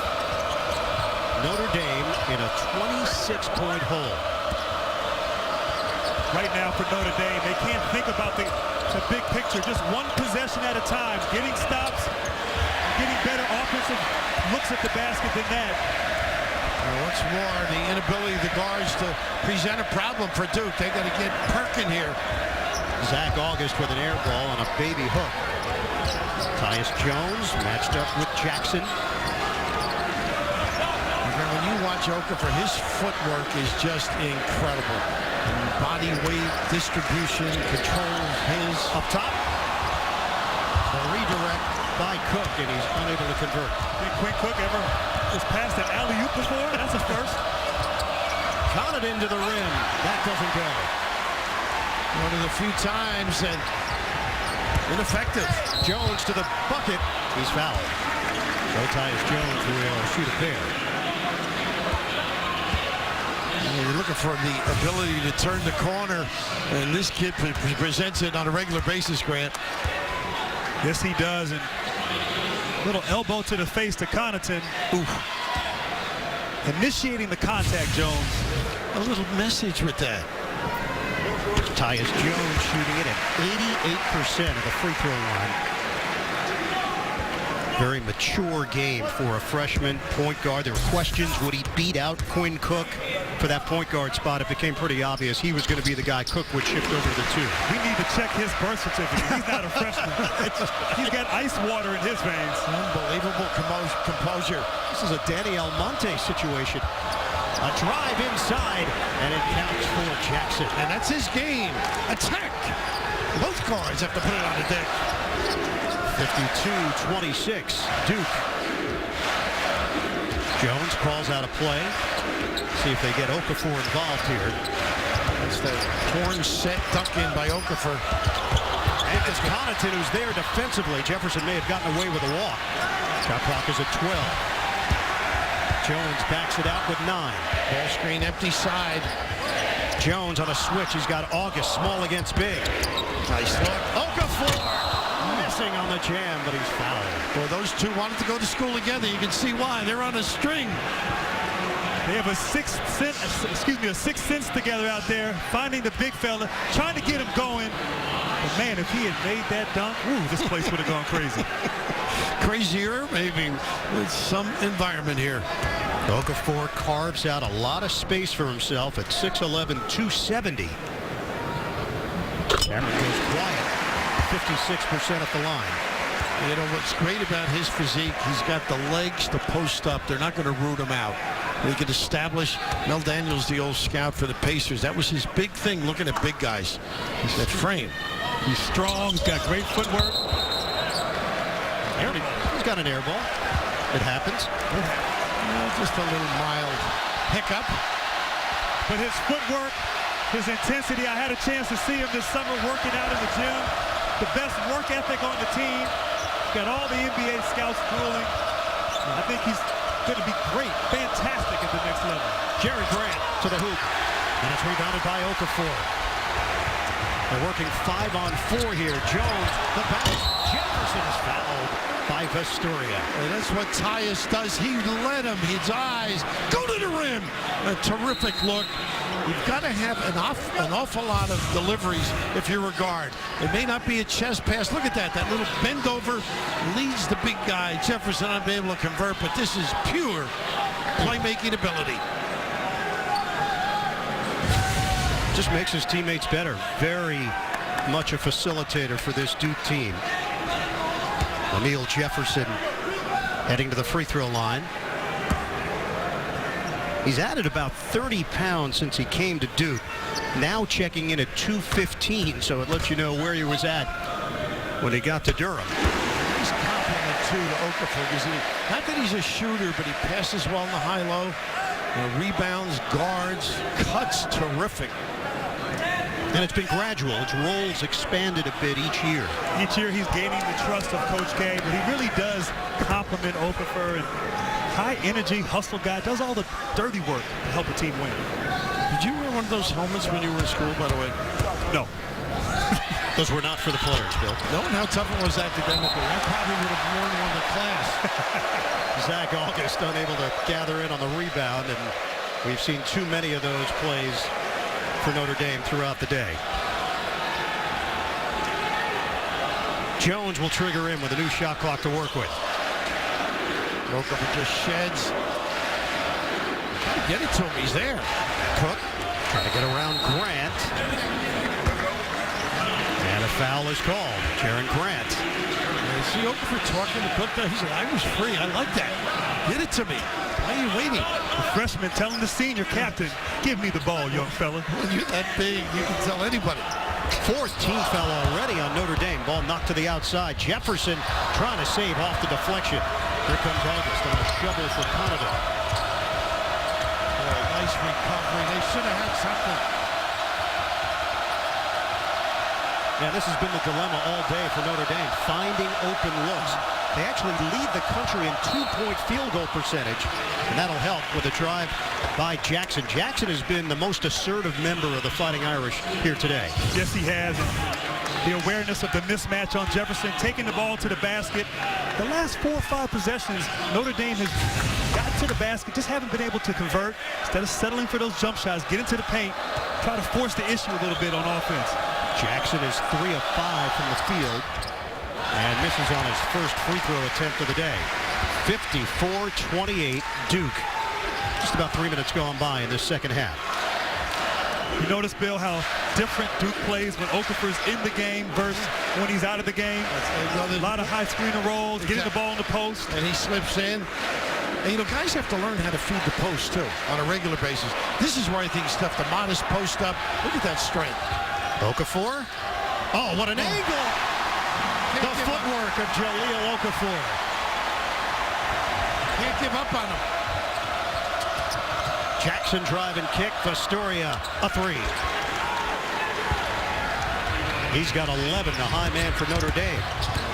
Notre Dame in a 26-point hole. Right now for Notre Dame, they can't think about the big picture. Just one possession at a time. Getting stops, getting better offensive looks at the basket than that. Once more, the inability of the guards to present a problem for Duke. They got to get Perkin here. Zach August with an air ball on a baby hook. Tyus Jones matched up with Jackson. When you watch Okafor, his footwork is just incredible. Body weight, distribution, control, his up top. A redirect by Cook, and he's unable to convert. Did Quinn Cook ever just passed an alley-oop before? That's a first. Connaughton to the rim. That doesn't go. One of the few times, and ineffective. Jones to the bucket. He's fouled. So Tyus Jones will shoot a pair. You're looking for the ability to turn the corner, and this kid presents it on a regular basis, Grant. Yes, he does. And little elbow to the face to Connaughton. Oof. Initiating the contact, Jones. A little message with that. Tyus Jones shooting it at 88% of the free throw line. Very mature game for a freshman point guard. There were questions, would he beat out Quinn Cook for that point guard spot? It became pretty obvious he was going to be the guy Cook would shift over to the 2. We need to check his birth certificate. He's not a freshman. He's got ice water in his veins. Unbelievable composure. This is a Danny Almonte situation. A drive inside, and it counts for Jackson. And that's his game. Attack. Both guards have to put it on the deck. 52-26, Duke. Jones calls out a play. See if they get Okafor involved here. That's the horn set dunk in by Okafor. And it's Connaughton who's there defensively. Jefferson may have gotten away with a walk. Shot clock is at 12. Jones backs it out with 9. Ball screen, empty side. Jones on a switch. He's got August small against big. Nice look. Okafor missing on the jam, but he's fouled. Well, those two wanted to go to school together. You can see why. They're on a string. They have a sixth sense together out there, finding the big fella, trying to get him going. But man, if he had made that dunk, this place would have gone crazy. Crazier, maybe, with some environment here. Okafor carves out a lot of space for himself at 6'11", 270. Cameron goes quiet, 56% at the line. You know what's great about his physique, he's got the legs to post up. They're not going to root him out. They could establish. Mel Daniels, the old scout for the Pacers, that was his big thing, looking at big guys. That frame. He's strong, he's got great footwork. He's got an air ball. It happens. Just a little mild hiccup. But his footwork, his intensity, I had a chance to see him this summer working out in the gym. The best work ethic on the team. Got all the NBA scouts drooling. I think he's going to be great, fantastic at the next level. Jerry Grant to the hoop. And it's rebounded by Okafor. They're working 5-on-4 here. Jones, the bounce. Jefferson is fouled by Vestoria. And that's what Tyus does. He let him, his eyes go to the rim. A terrific look. You've got to have an awful lot of deliveries if you're a guard. It may not be a chest pass. Look at that. That little bend over leads the big guy. Jefferson unable to convert, but this is pure playmaking ability. Just makes his teammates better. Very much a facilitator for this Duke team. Emil Jefferson heading to the free throw line. He's added about 30 pounds since he came to Duke. Now checking in at 215, so it lets you know where he was at when he got to Durham. He's compliment too to Okafor because not that he's a shooter, but he passes well in the high-low. Rebounds, guards, cuts, terrific. And it's been gradual. Its roles expanded a bit each year. Each year he's gaining the trust of Coach K, but he really does compliment Okafor. And high energy, hustle guy, does all the dirty work to help a team win. Did you wear one of those helmets when you were in school, by the way? No. Those were not for the players, Bill. Knowing how tough it was academically, I probably would have worn one to class. Zach August unable to gather in on the rebound, and we've seen too many of those plays for Notre Dame throughout the day. Jones will trigger in with a new shot clock to work with. Okafor just sheds. Get it to him, he's there. Cook trying to get around Grant. And a foul is called. Jaron Grant. And see Okafor talking to Cook there. He said, I was free. I like that. Get it to me. Why are you waiting? The freshman telling the senior captain, give me the ball, young fella. When you're that big, you can tell anybody. Fourth team foul already on Notre Dame. Ball knocked to the outside. Jefferson trying to save off the deflection. Here comes August on a shovel for Canada. Nice recovery. They should have had something. Yeah, this has been the dilemma all day for Notre Dame, finding open looks. They actually lead the country in two-point field goal percentage, and that'll help with a drive by Jackson. Jackson has been the most assertive member of the Fighting Irish here today. Yes, he has. The awareness of the mismatch on Jefferson, taking the ball to the basket. The last 4 or 5 possessions, Notre Dame has gotten to the basket, just haven't been able to convert. Instead of settling for those jump shots, get into the paint, try to force the issue a little bit on offense. Jackson is 3 of 5 from the field. and misses on his first free throw attempt of the day. 54-28 Duke. Just about 3 minutes gone by in this second half. You notice, Bill, how different Duke plays when Okafor's in the game versus when he's out of the game. A lot of high screen and rolls, getting the ball in the post. And he slips in. And, you know, guys have to learn how to feed the post, too, on a regular basis. This is where I think it's tough. The modest post up. Look at that strength. Okafor. Oh, what an angle. The footwork of Jahlil Okafor. Can't give up on him. Jackson drive and kick. Vastoria, a three. He's got 11, the high man for Notre Dame.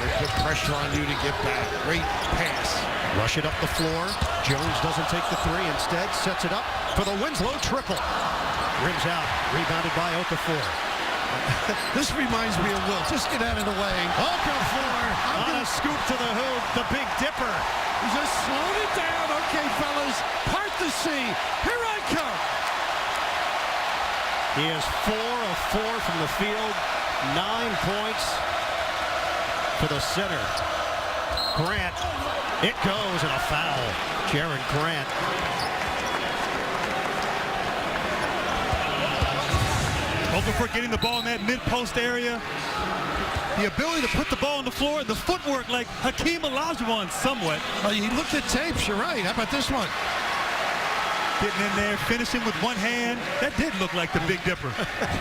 They put pressure on you to get back. Great pass. Rush it up the floor. Jones doesn't take the three. Instead, sets it up for the Winslow triple. Rims out. Rebounded by Okafor. This reminds me of Will. Just get out of the way. Okafor on a scoop to the hoop. The Big Dipper. He's just slowed it down. Okay, fellas. Part the sea. Here I come. He is 4 of 4 from the field. 9 points for the center. Grant. It goes and a foul. Jaron Grant. Okafor getting the ball in that mid-post area. The ability to put the ball on the floor, the footwork like Hakeem Olajuwon somewhat. Oh, you looked at tapes, you're right. How about this one? Getting in there, finishing with one hand. That did look like the Big Dipper.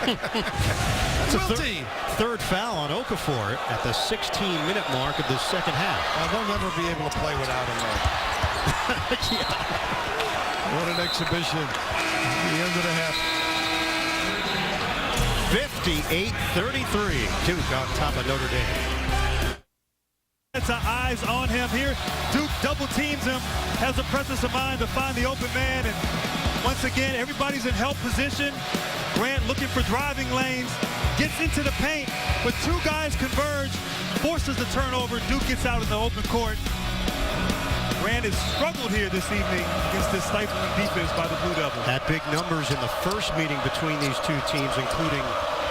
That's a third foul on Okafor at the 16-minute mark of the second half. They'll never be able to play without him, though. Yeah. What an exhibition. The end of the half. 58-33. Duke on top of Notre Dame. It's eyes on him here. Duke double teams him, has the presence of mind to find the open man, and once again, everybody's in help position. Grant looking for driving lanes, gets into the paint, but two guys converge, forces the turnover. Duke gets out in the open court. Grant has struggled here this evening against this stifling defense by the Blue Devils. Had big numbers in the first meeting between these two teams, including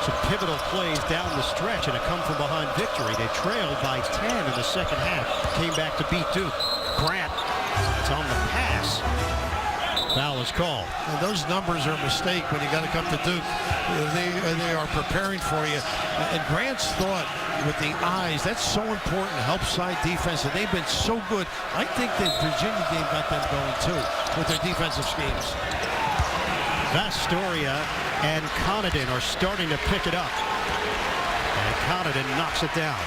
some pivotal plays down the stretch and a come-from-behind victory. They trailed by 10 in the second half, came back to beat Duke. Grant, it's on the pass. Foul is called. And those numbers are a mistake when you got to come to Duke. They are preparing for you. And Grant's thought with the eyes, that's so important, help side defense, and they've been so good. I think the Virginia game got them going too with their defensive schemes. Vastoria and Connaughton are starting to pick it up. And Connaughton knocks it down.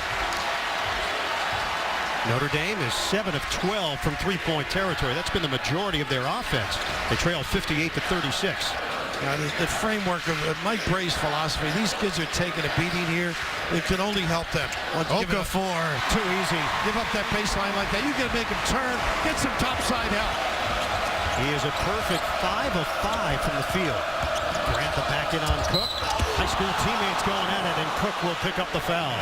Notre Dame is 7 of 12 from three-point territory. That's been the majority of their offense. They trail 58-36. Now, the framework of Mike Bray's philosophy, these kids are taking a beating here. It can only help them. Okafor, too easy. Give up that baseline like that. You got to make him turn, get some topside help. He is a perfect 5 of 5 from the field. Grant the back in on Cook. High school teammates going at it, and Cook will pick up the foul.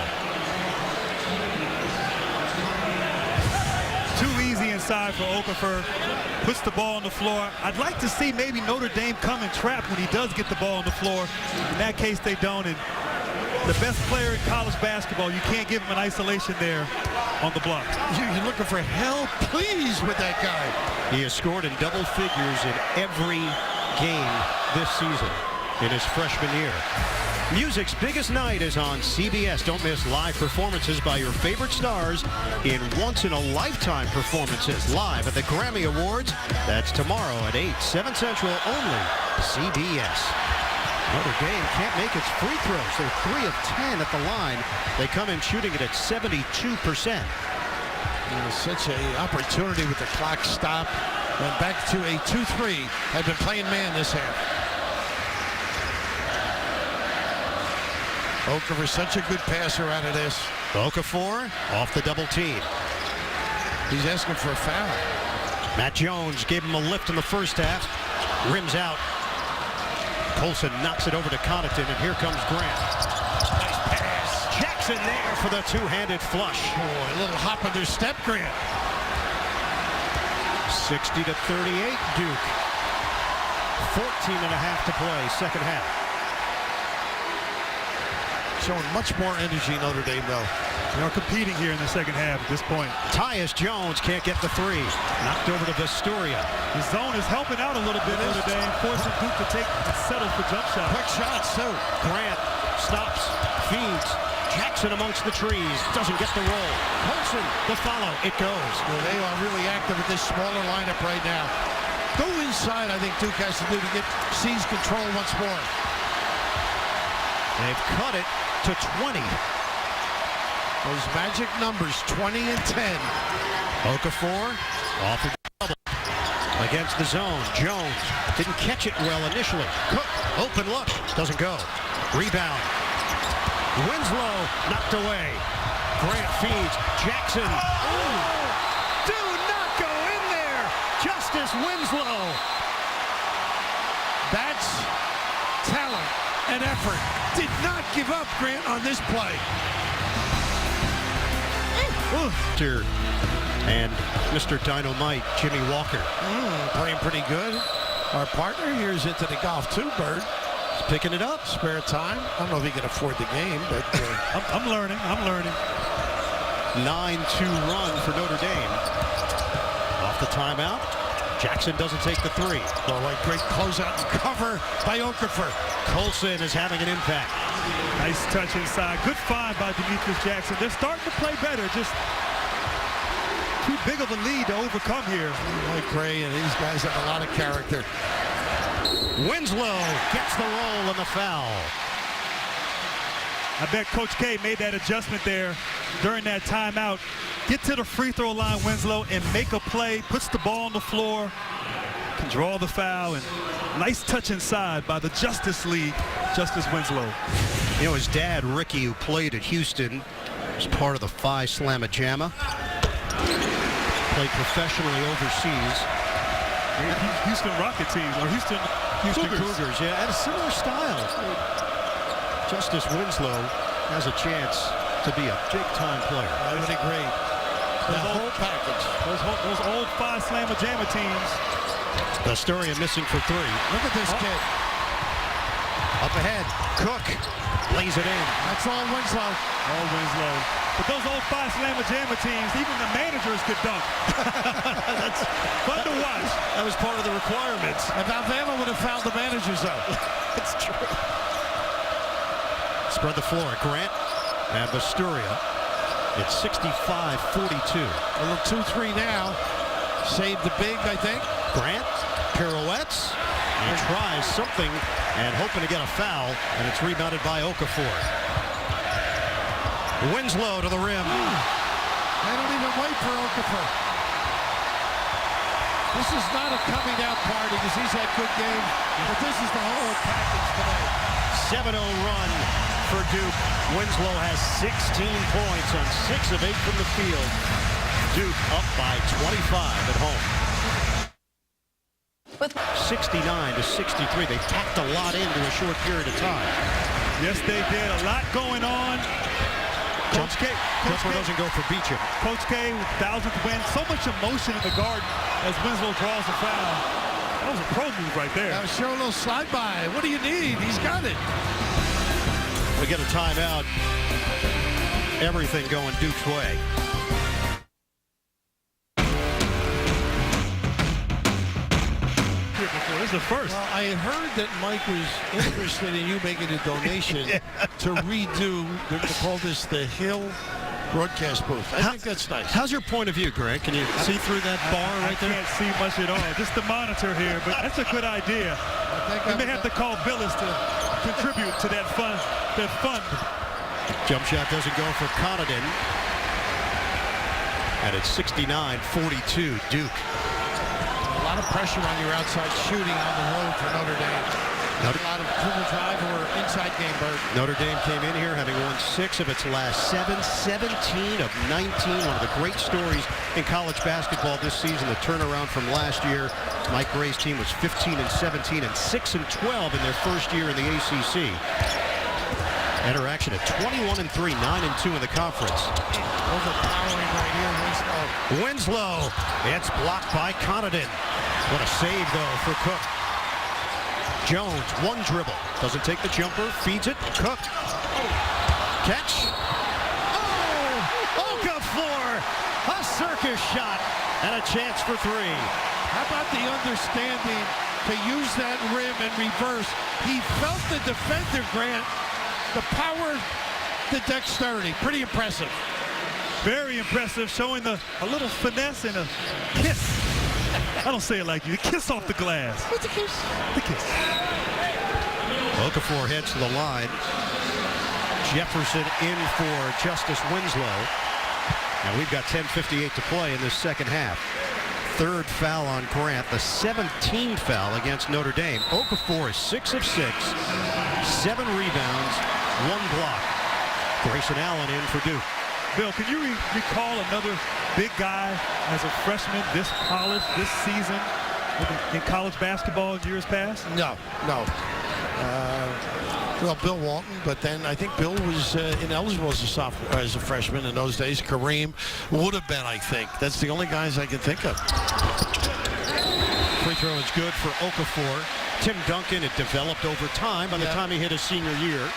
Too easy inside for Okafor. Puts the ball on the floor. I'd like to see maybe Notre Dame come and trap when he does get the ball on the floor. In that case, they don't. And the best player in college basketball, you can't give him an isolation there on the block. You're looking for help, please, with that guy. He has scored in double figures in every game this season in his freshman year. Music's biggest night is on CBS. Don't miss live performances by your favorite stars in once-in-a-lifetime performances live at the Grammy Awards. That's tomorrow at 8, 7 Central, only CBS. Notre Dame can't make its free throws. They're 3 of 10 at the line. They come in shooting it at 72%. Such an opportunity with the clock stopped. Went back to a 2-3. Had been playing man this half. Okafor, such a good passer out of this. Okafor off the double team. He's asking for a foul. Matt Jones gave him a lift in the first half. Rims out. Colson knocks it over to Connaughton, and here comes Grant. Nice pass. Jackson there for the two-handed flush. Boy, a little hop on their step, Grant. 60-38, Duke. 14 and a half to play, second half. showing much more energy, Notre Dame, though. They're competing here in the second half at this point. Tyus Jones can't get the three. Knocked over to Vestoria. The zone is helping out a little bit Notre Dame, forcing Duke to settle for jump shots. Quick shots, too. Grant stops, feeds. Jackson amongst the trees, doesn't get the roll. Colson, the follow, it goes. Well, they are really active with this smaller lineup right now. Go inside, I think Duke has to do to seize control once more. They've cut it to 20. Those magic numbers, 20 and 10. Okafor off of double against the zone. Jones didn't catch it well initially. Cook, open look, doesn't go. Rebound. Winslow knocked away. Grant feeds. Jackson. Ooh. Do not go in there. Justice Winslow. That's talent and effort. Did not give up, Grant, on this play. And Mr. Dynamite, Jimmy Walker. Playing pretty good. Our partner here is into the golf too, Bird. He's picking it up. Spare time. I don't know if he can afford the game, but I'm learning. 9-2 run for Notre Dame. Off the timeout. Jackson doesn't take the three. well, like great closeout and cover by Okafor. Colson is having an impact. Nice touch inside. Good find by Demetrius Jackson. They're starting to play better. Just too big of a lead to overcome here. Mike Gray and these guys have a lot of character. Winslow gets the roll and the foul. I bet Coach K made that adjustment there during that timeout. Get to the free throw line, Winslow, and make a play. Puts the ball on the floor. Can draw the foul. And nice touch inside by the Justice League, Justice Winslow. You know, his dad, Ricky, who played at Houston, was part of the Phi Slamma Jamma. Played professionally overseas. Houston Rocket team, or Houston Cougars, yeah, had a similar style. Justice Winslow has a chance to be a big-time player. I would agree. The whole package. Those old Phi Slamma Jamma teams. Vestoria missing for three. Look at this kid. Up ahead, Cook lays it in. That's all Winslow. Oh, Winslow. But those old Phi Slamma Jamma teams, even the managers could dunk. That's fun to watch. That was part of the requirements. And Alabama would have fouled the managers, though. It's true. Spread the floor. Grant and Vestoria. It's 65-42. A little 2-3 now. Saved the big, I think. Grant pirouettes and tries something and hoping to get a foul, and it's rebounded by Okafor. Winslow to the rim. They don't even wait for Okafor. This is not a coming out party because he's had good game, but this is the whole package today. 7-0 run for Duke. Winslow has 16 points on 6 of 8 from the field. Duke up by 25 at home. With 69-63. They packed a lot into a short period of time. Yes, they did. A lot going on. Coach K doesn't go for Beecham. Coach K, 1,000th win. So much emotion in the Garden as Winslow draws the foul. That was a pro move right there. Now show a little slide by. What do you need? He's got it. We get a timeout. Everything going Duke's way. This is the first. Well, I heard that Mike was interested in you making a donation to redo, they're going to call this the Hill broadcast booth. I think that's nice. How's your point of view, Grant? Can you see through that bar right there? I can't see much at all. Just the monitor here, but that's a good idea. We may have to call Billis to contribute to that fun. Jump shot doesn't go for Connaughton. And it's 69-42 Duke. A lot of pressure on your outside shooting on the road for Notre Dame. A lot of dribble drive or inside game, Bird. Notre Dame came in here having won 6 of its last 7, 17 of 19. One of the great stories in college basketball this season, the turnaround from last year. Mike Gray's team was 15-17 and 6-12 in their first year in the ACC. Interaction at 21-3, 9-2 in the conference. Overpowering right here, Winslow. It's blocked by Connaughton. What a save, though, for Cook. Jones, one dribble. Doesn't take the jumper. Feeds it. Cook. Catch. Oh! Okafor! A circus shot and a chance for three. How about the understanding to use that rim and reverse? He felt the defender, Grant. The power, the dexterity. Pretty impressive. Very impressive, showing a little finesse and a kiss. I don't say it like you. A kiss off the glass. What's a kiss? The kiss. Okafor heads to the line. Jefferson in for Justice Winslow. And we've got 10:58 to play in this second half. Third foul on Grant, the 17th foul against Notre Dame. Okafor is 6 of 6, 7 rebounds, 1 block. Grayson Allen in for Duke. Bill, can you recall another big guy as a freshman this polished this season in college basketball in years past? No. Well, Bill Walton, but then I think Bill was ineligible as a sophomore, as a freshman in those days. Kareem would have been, I think. That's the only guys I can think of. Free throw is good for Okafor. Tim Duncan, it developed over time. By the time he hit his senior year,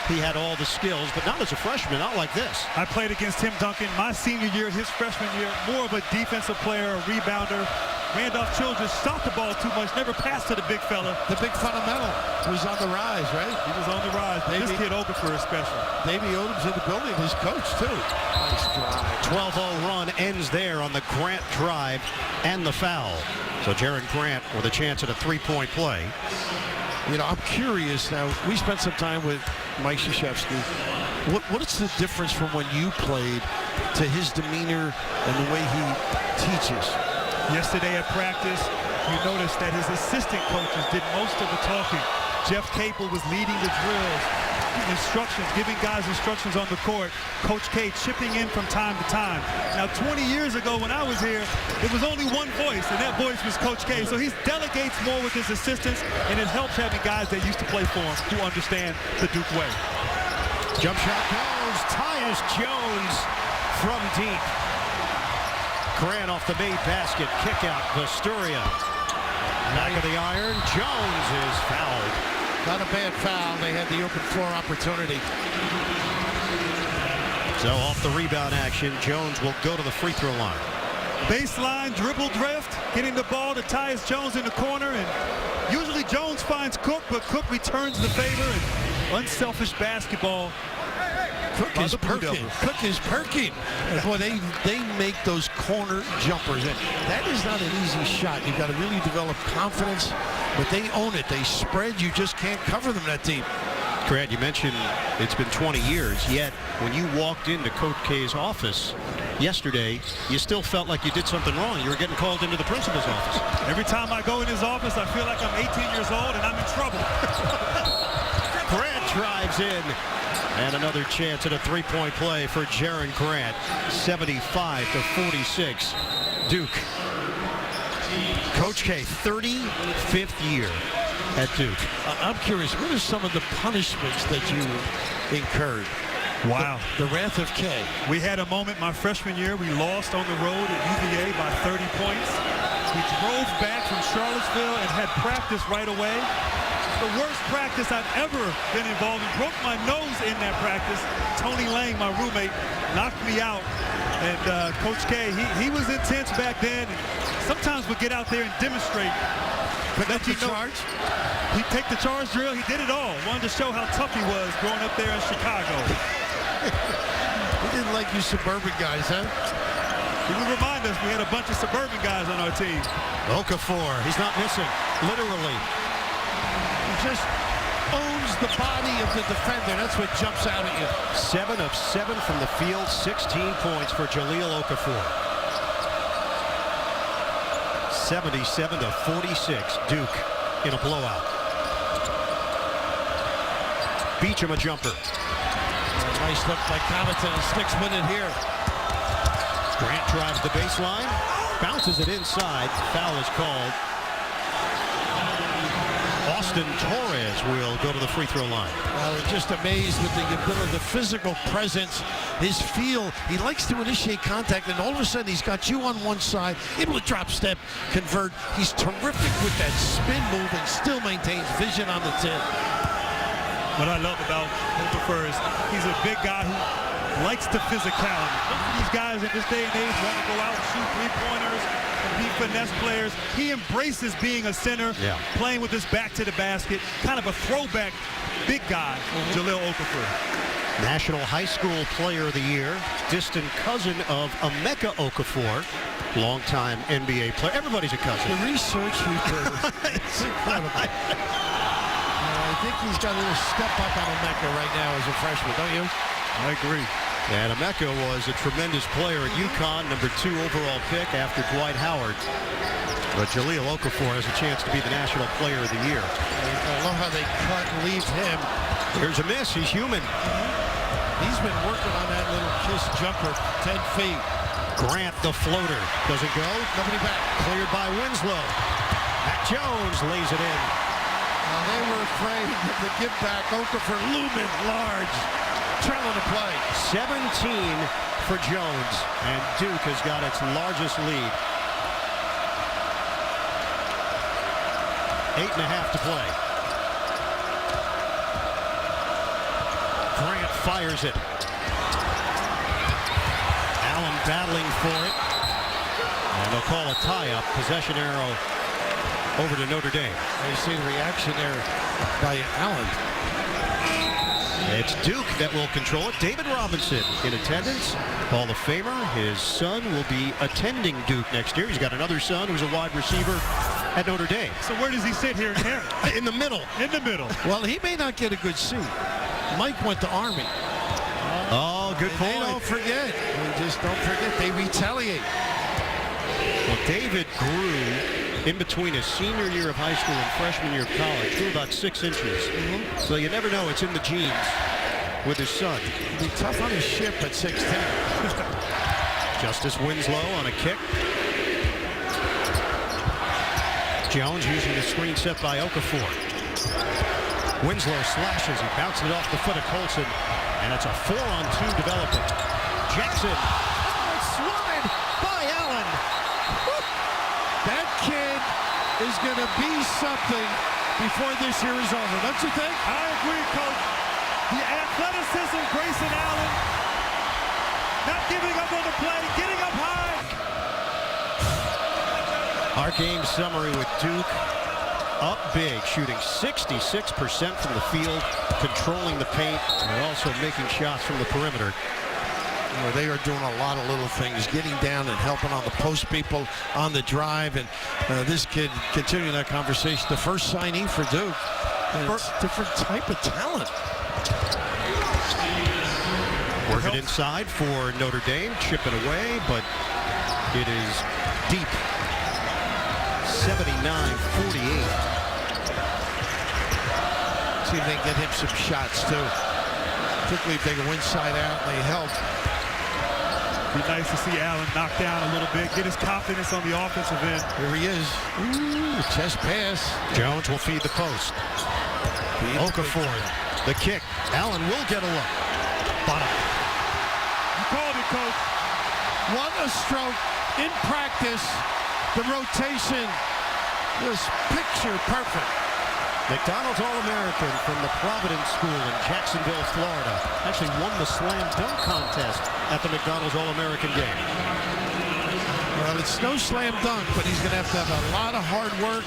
he had all the skills, but not as a freshman, not like this. I played against Tim Duncan my senior year, his freshman year, more of a defensive player, a rebounder. Randolph Childress shot the ball too much, never passed to the big fella. The big fundamental was on the rise, right? He was on the rise. This kid Okafor is special. Davey Odom's in the building, his coach, too. Nice drive. 12-0 run ends there on the Grant drive and the foul. So Jaren Grant with a chance at a three-point play. You know, I'm curious now. We spent some time with Mike Krzyzewski. What is the difference from when you played to his demeanor and the way he teaches? Yesterday at practice, you noticed that his assistant coaches did most of the talking. Jeff Capel was leading the drills, instructions, giving guys instructions on the court. Coach K chipping in from time to time. Now, 20 years ago when I was here, it was only one voice, and that voice was Coach K. So he delegates more with his assistants, and it helps having guys that used to play for him who understand the Duke way. Jump shot goes. Tyus Jones from deep. Grant off the made basket. Kick out. Vasturia. Back of the iron. Jones is fouled. Not a bad foul. They had the open floor opportunity. So off the rebound action, Jones will go to the free throw line. Baseline dribble drift, getting the ball to Tyus Jones in the corner, and usually Jones finds Cook, but Cook returns the favor, and unselfish basketball. Cook is perking. Cook is perking. Boy, they make those corner jumpers. And that is not an easy shot. You've got to really develop confidence, but they own it. They spread. You just can't cover them that deep. Grant, you mentioned it's been 20 years, yet when you walked into Coach K's office yesterday, you still felt like you did something wrong. You were getting called into the principal's office. Every time I go in his office, I feel like I'm 18 years old and I'm in trouble. Grant drives in. And another chance at a three-point play for Jaren Grant. 75-46. Duke. Coach K, 35th year at Duke. I'm curious, what are some of the punishments that you incurred? Wow. The wrath of K. We had a moment my freshman year. We lost on the road at UVA by 30 points. We drove back from Charlottesville and had practice right away. The worst practice I've ever been involved in. Broke my nose in that practice. Tony Lang, my roommate, knocked me out. And Coach K, he was intense back then. And sometimes would get out there and demonstrate. But let you know, charge? He'd take the charge drill. He did it all. Wanted to show how tough he was growing up there in Chicago. He didn't like you suburban guys, huh? He would remind us we had a bunch of suburban guys on our team. Okafor, he's not missing, literally. Just owns the body of the defender. That's what jumps out at you. 7 of 7 from the field, 16 points for Jahlil Okafor. 77-46, Duke in a blowout. Beecham a jumper. Nice look by Connaughton, and sticks with it here. Grant drives the baseline, bounces it inside. Foul is called. Austin Torres will go to the free throw line. Well, just amazed with the ability, the physical presence, his feel. He likes to initiate contact, and all of a sudden he's got you on one side, able to drop step, convert. He's terrific with that spin move and still maintains vision on the tip. What I love about Okafor is he's a big guy who likes the physicality. These guys in this day and age want to go out and shoot three-pointers and be finesse players. He embraces being a center, playing with his back to the basket, kind of a throwback big guy, Jahlil Okafor. National High School Player of the Year, distant cousin of Emeka Okafor, longtime NBA player. Everybody's a cousin. The research you do, it's incredible. I think he's got a little step up on Emeka right now as a freshman, don't you? I agree. And Emeka was a tremendous player at UConn, number 2 overall pick after Dwight Howard. But Jahlil Okafor has a chance to be the National Player of the Year. I love how they cut and leave him. Here's a miss. He's human. He's been working on that little kiss jumper, 10 feet. Grant, the floater. Does it go? Nobody back. Cleared by Winslow. Matt Jones lays it in. They were afraid of the give back. Okafor looming large. Trailing the play. 17 for Jones. And Duke has got its largest lead. 8.5 to play. Grant fires it. Allen battling for it. And they'll call a tie-up. Possession arrow over to Notre Dame. You see the reaction there by Allen. It's Duke that will control it. David Robinson in attendance. Hall of Famer. His son will be attending Duke next year. He's got another son who's a wide receiver at Notre Dame. So where does he sit here in here? In the middle. In the middle. Well, he may not get a good seat. Mike went to Army. Oh, good point. They don't forget. They just don't forget. They retaliate. Well, David grew in between his senior year of high school and freshman year of college. Grew about 6 inches. So you never know. It's in the genes with his son. He'll be tough on his ship at 6'10". Justice Winslow on a kick. Jones using the screen set by Okafor. Winslow slashes. He bounces it off the foot of Colson. And it's a 4-on-2 development. Jackson. Oh, it's swatted by Allen. That kid is going to be something before this year is over. Don't you think? I agree, Coach. The athleticism, Grayson Allen, not giving up on the play, getting up high. Our game summary with Duke up big, shooting 66% from the field, controlling the paint, and also making shots from the perimeter. They are doing a lot of little things, getting down and helping on the post people on the drive. And this kid continuing that conversation, the first signee for Duke. And it's a different type of talent. Working inside for Notre Dame, chipping away, but it is deep. 79-48. See if they can get him some shots, too. Particularly if they go inside out and they help. Be nice to see Allen knock down a little bit, get his confidence on the offensive end. Here he is. Ooh, chest pass. Jones will feed the post. Okafor, the kick. Allen will get a look. Bottom. You called it, Coach. What a stroke in practice. The rotation was picture perfect. McDonald's All-American from the Providence School in Jacksonville, Florida. Actually won the slam dunk contest at the McDonald's All-American game. Well, it's no slam dunk, but he's going to have a lot of hard work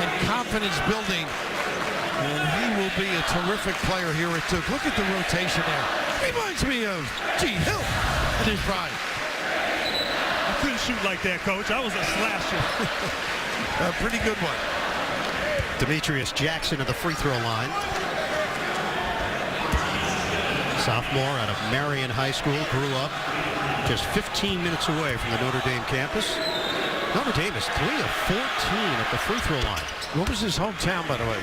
and confidence building. And he will be a terrific player here at Duke. Look at the rotation there. Reminds me of G. Hill in his prime. I couldn't shoot like that, Coach. I was a slasher. A pretty good one. Demetrius Jackson at the free throw line. Sophomore out of Marion High School, grew up just 15 minutes away from the Notre Dame campus. Notre Dame is 3 of 14 at the free throw line. What was his hometown, by the way?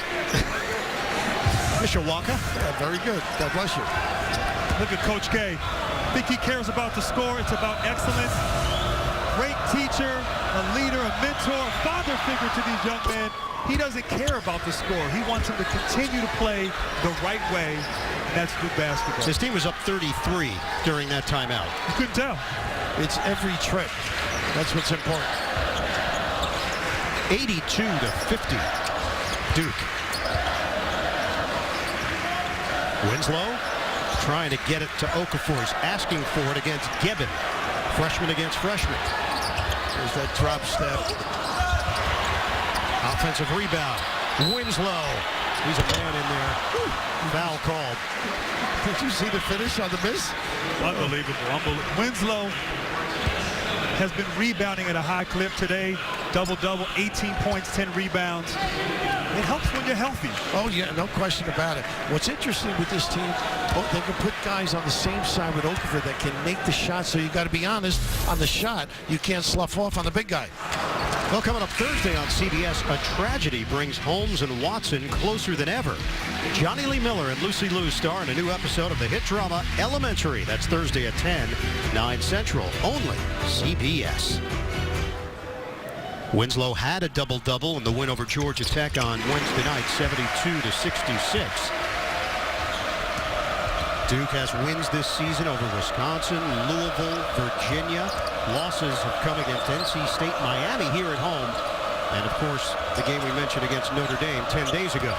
Mishawaka. Yeah, very good. God bless you. Look at Coach K. I think he cares about the score. It's about excellence. Great teacher, a leader, a mentor, a father figure to these young men. He doesn't care about the score. He wants them to continue to play the right way, and that's Duke basketball. His team was up 33 during that timeout. You couldn't tell. It's every trip. That's what's important. 82-50, Duke. Winslow trying to get it to Okafor. He's asking for it against Gibbon. Freshman against freshman. There's that drop step. Offensive rebound. Winslow. He's a man in there. Foul called. Did you see the finish on the miss? Unbelievable. Winslow has been rebounding at a high clip today. Double-double, 18 points, 10 rebounds. It helps when you're healthy. Oh, yeah, no question about it. What's interesting with this team, they can put guys on the same side with Okafor that can make the shot, so you got to be honest, on the shot, you can't slough off on the big guy. Well, coming up Thursday on CBS, a tragedy brings Holmes and Watson closer than ever. Johnny Lee Miller and Lucy Liu star in a new episode of the hit drama Elementary. That's Thursday at 10, 9 Central, only CBS. Winslow had a double-double in the win over Georgia Tech on Wednesday night, 72-66. Duke has wins this season over Wisconsin, Louisville, Virginia. Losses have come against NC State, Miami here at home. And, of course, the game we mentioned against Notre Dame 10 days ago.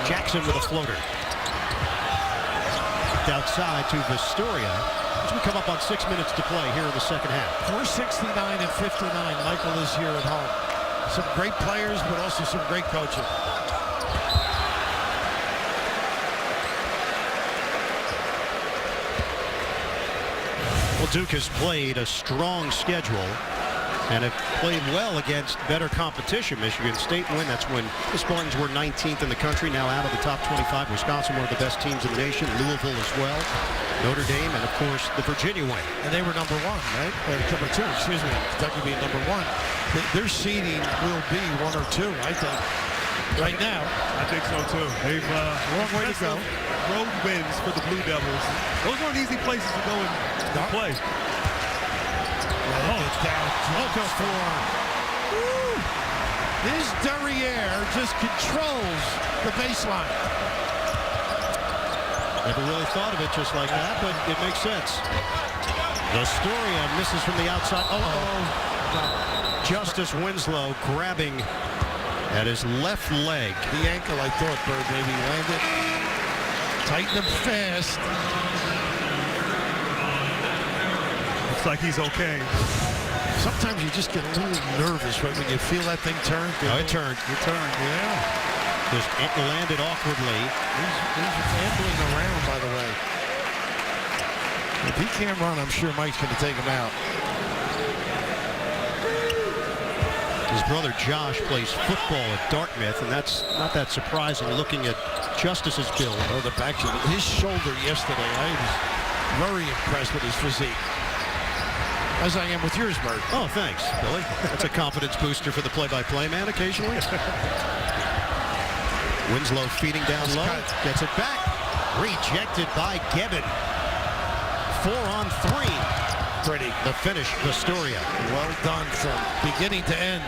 Jackson with a floater. Outside to Vistoria as we come up on 6 minutes to play here in the second half. 469 and 59. Michael is here at home. Some great players, but also some great coaching. Well, Duke has played a strong schedule and have played well against better competition. Michigan State win. That's when the Spartans were 19th in the country, now out of the top 25. Wisconsin, one of the best teams in the nation. Louisville as well. Notre Dame, and of course the Virginia win. And they were number one, right? Number two, excuse me. Kentucky being number one. Their seeding will be 1 or 2, I think. Right now. I think so too. They've long way to go. Road wins for the Blue Devils. Those aren't easy places to go and play. Oh, it's down. Okafor. This derriere just controls the baseline. Never really thought of it just like that, but it makes sense. Vistoria misses from the outside. Justice Winslow grabbing at his left leg. The ankle, I thought, Bird maybe landed. Tighten him fast. Looks like he's okay. Sometimes you just get a little nervous, right, when you feel that thing turn. Oh, it turned. It turned. Yeah. Just landed awkwardly. He's ambling around, by the way. If he can't run, I'm sure Mike's going to take him out. His brother Josh plays football at Dartmouth, and that's not that surprising looking at Justice's build. Oh, the back of his shoulder yesterday. I was very impressed with his physique. As I am with yours, Bert. Oh, thanks, Billy. That's a confidence booster for the play-by-play man occasionally. Winslow feeding down low. Gets it back. Rejected by Gibbon. 4 on 3. Pretty. The finish, Vistoria. Well done from beginning to end.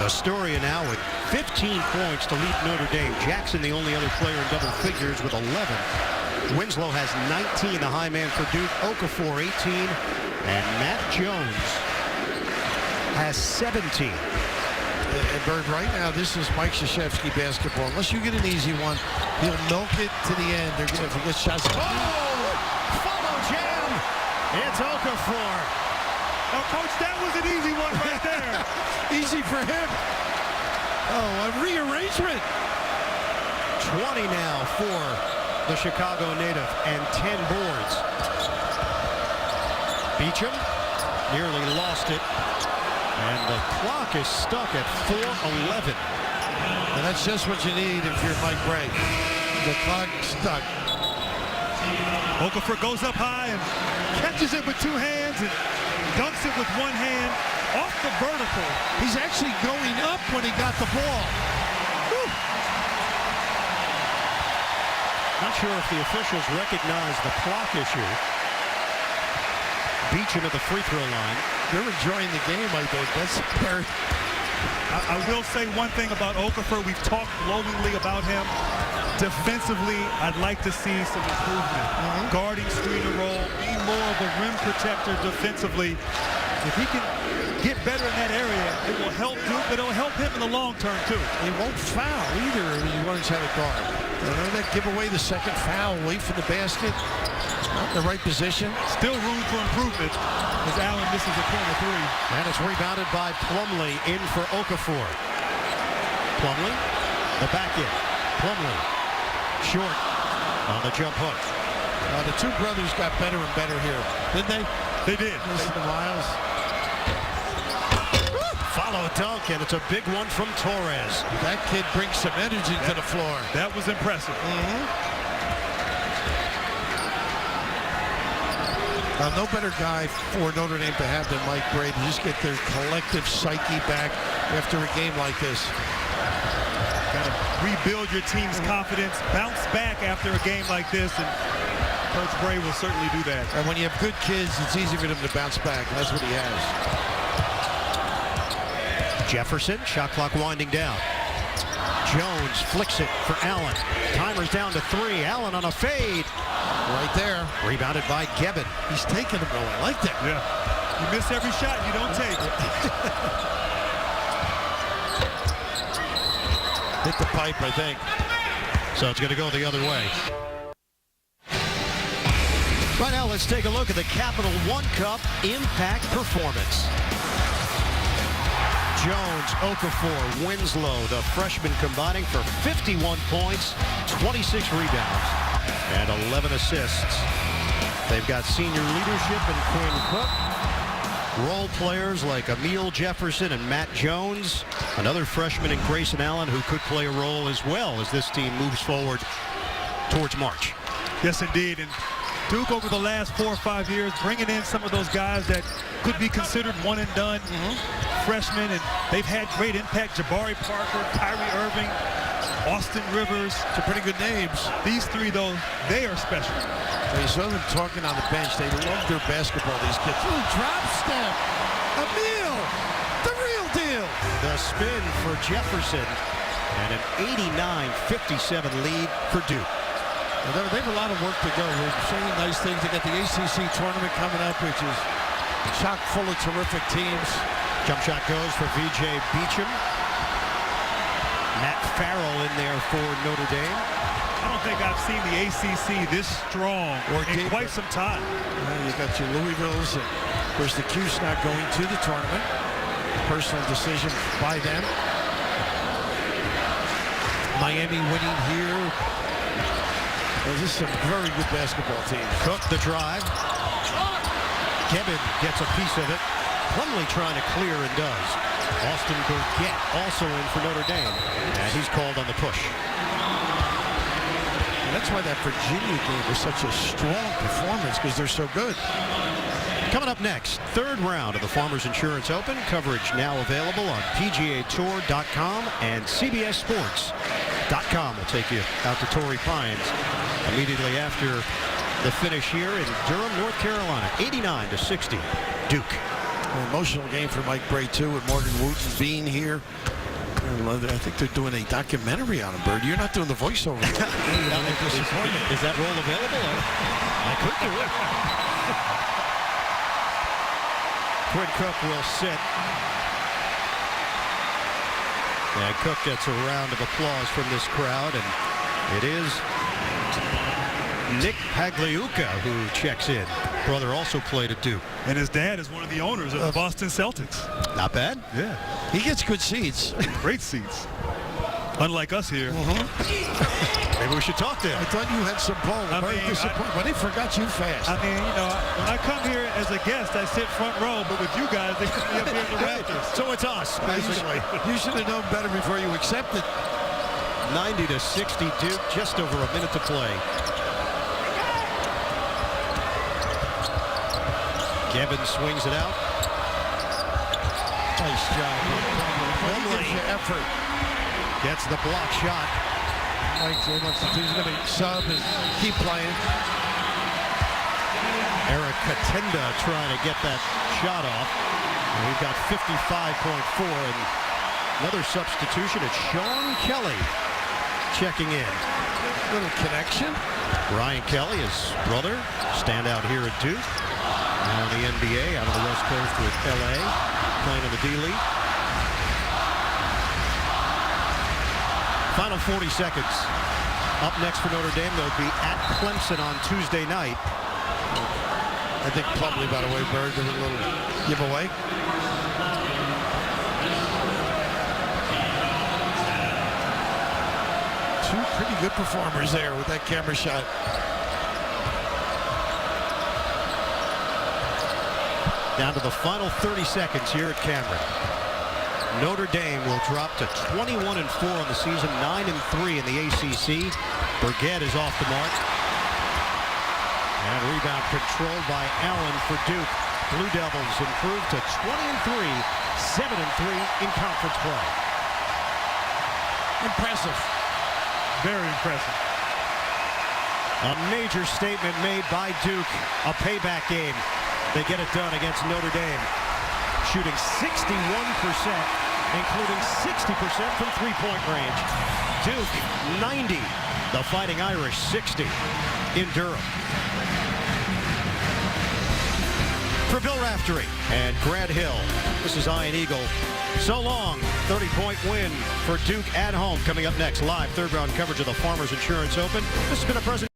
Vistoria now with 15 points to lead Notre Dame. Jackson, the only other player in double figures with 11. Winslow has 19, the high man for Duke. Okafor, 18. And Matt Jones has 17. And Bird, right now, this is Mike Krzyzewski basketball. Unless you get an easy one, he'll milk it to the end. They're going to get shots. Oh! Follow jam! It's Okafor. Now, Coach, that was an easy one right there. Easy for him. Oh, a rearrangement. 20 now for the Chicago native and 10 boards. Beecham nearly lost it. And the clock is stuck at 4:11. And that's just what you need if you're Mike Bray. The clock stuck. Okafor goes up high and catches it with 2 hands and dunks it with 1 hand off the vertical. He's actually going up when he got the ball. Whew. Not sure if the officials recognize the clock issue. Beecham at the free throw line. They're enjoying the game, I think. That's very... I will say one thing about Okafor. We've talked glowingly about him. Defensively, I'd like to see some improvement. Guarding, screener roll, being more of a rim protector defensively. If he can get better in that area, it will help Duke, but it'll help him in the long term, too. He won't foul either if he learns how to guard. They give away the second foul, away from the basket. Not in the right position. Still room for improvement as Allen misses a corner three. And it's rebounded by Plumlee in for Okafor. Plumlee, the back in. Plumlee, short on the jump hook. The two brothers got better and better here, didn't they? They did. Listen to Miles. Follow dunk, and it's a big one from Torres. That kid brings some energy to the floor. That was impressive. No better guy for Notre Dame to have than Mike Brady. Just get their collective psyche back after a game like this. Got to rebuild your team's confidence, bounce back after a game like this, and Coach Bray will certainly do that. And when you have good kids, it's easy for them to bounce back, and that's what he has. Jefferson, shot clock winding down. Jones flicks it for Allen. Timer's down to 3. Allen on a fade. Right there. Rebounded by Gebben. He's taking them, though. I like that. Yeah. You miss every shot you don't take. Hit the pipe, I think. So it's going to go the other way. Right now, let's take a look at the Capital One Cup Impact Performance. Jones, Okafor, Winslow, the freshmen combining for 51 points, 26 rebounds, and 11 assists. They've got senior leadership in Quinn Cook. Role players like Emil Jefferson and Matt Jones. Another freshman in Grayson Allen who could play a role as well as this team moves forward towards March. Yes, indeed. And Duke over the last 4 or 5 years bringing in some of those guys that could be considered one and done freshmen, and they've had great impact. Jabari Parker, Kyrie Irving, Austin Rivers. Some pretty good names. These three, though, they are special. You saw them talking on the bench. They love their basketball, these kids. Ooh, drop step. Emil, the real deal. The spin for Jefferson and an 89-57 lead for Duke. Well, they have a lot of work to go. We're saying nice things. They got the ACC tournament coming up, which is chock full of terrific teams. Jump shot goes for V.J. Beecham. Matt Farrell in there for Notre Dame. I don't think I've seen the ACC this strong in quite some time. You got your Louisvilles, and of course the Cuse not going to the tournament. Personal decision by them. Miami winning here. This is some very good basketball teams. Cook the drive. Gebben gets a piece of it. Plumlee trying to clear and does. Austin Burgett also in for Notre Dame. And he's called on the push. And that's why that Virginia game was such a strong performance, because they're so good. Coming up next, third round of the Farmers Insurance Open. Coverage now available on PGAtour.com and CBSSports.com. We'll take you out to Torrey Pines immediately after the finish here in Durham, North Carolina. 89-60, Duke. An emotional game for Mike Bray, too, with Morgan Wooten being here. I think they're doing a documentary on him, Bird. You're not doing the voiceover. Is that role available? I could do it. Quinn Cook will sit. And Cook gets a round of applause from this crowd, and it is Nick Pagliuca who checks in. Brother also played at Duke. And his dad is one of the owners of the Boston Celtics. Not bad. Yeah. He gets good seats. Great seats. Unlike us here. Maybe we should talk to him. I thought you had some pull. Very disappointed. But they forgot you fast. I mean, you know, when I come here as a guest, I sit front row, but with you guys, they put me up here in the rafters. So it's us, basically. You should have known better before you accepted. 90-60 Duke, just over a minute to play. Gebben swings it out. Nice job. Plumlee. Effort. Gets the block shot. Mike he's going to sub and keep playing. Eric Katenda trying to get that shot off. And we've got 55.4, and another substitution. It's Sean Kelly checking in. Little connection. Ryan Kelly, his brother, standout here at Duke. Now in the NBA, out on the West Coast with LA, playing in the D-League. Final 40 seconds. Up next for Notre Dame, they'll be at Clemson on Tuesday night. I think probably, by the way, Bird, there's a little giveaway. Two pretty good performers there with that camera shot. Down to the final 30 seconds here at Cameron. Notre Dame will drop to 21-4 on the season, 9-3 in the ACC. Burgett is off the mark. And rebound controlled by Allen for Duke. Blue Devils improve to 20-3, 7-3 in conference play. Impressive. Very impressive. A major statement made by Duke. A payback game. They get it done against Notre Dame. Shooting 61%, including 60% from three-point range. Duke, 90. The Fighting Irish, 60 in Durham. For Bill Raftery and Grant Hill, this is Ian Eagle. So long. 30-point win for Duke at home. Coming up next, live third round coverage of the Farmers Insurance Open. This has been a presentation.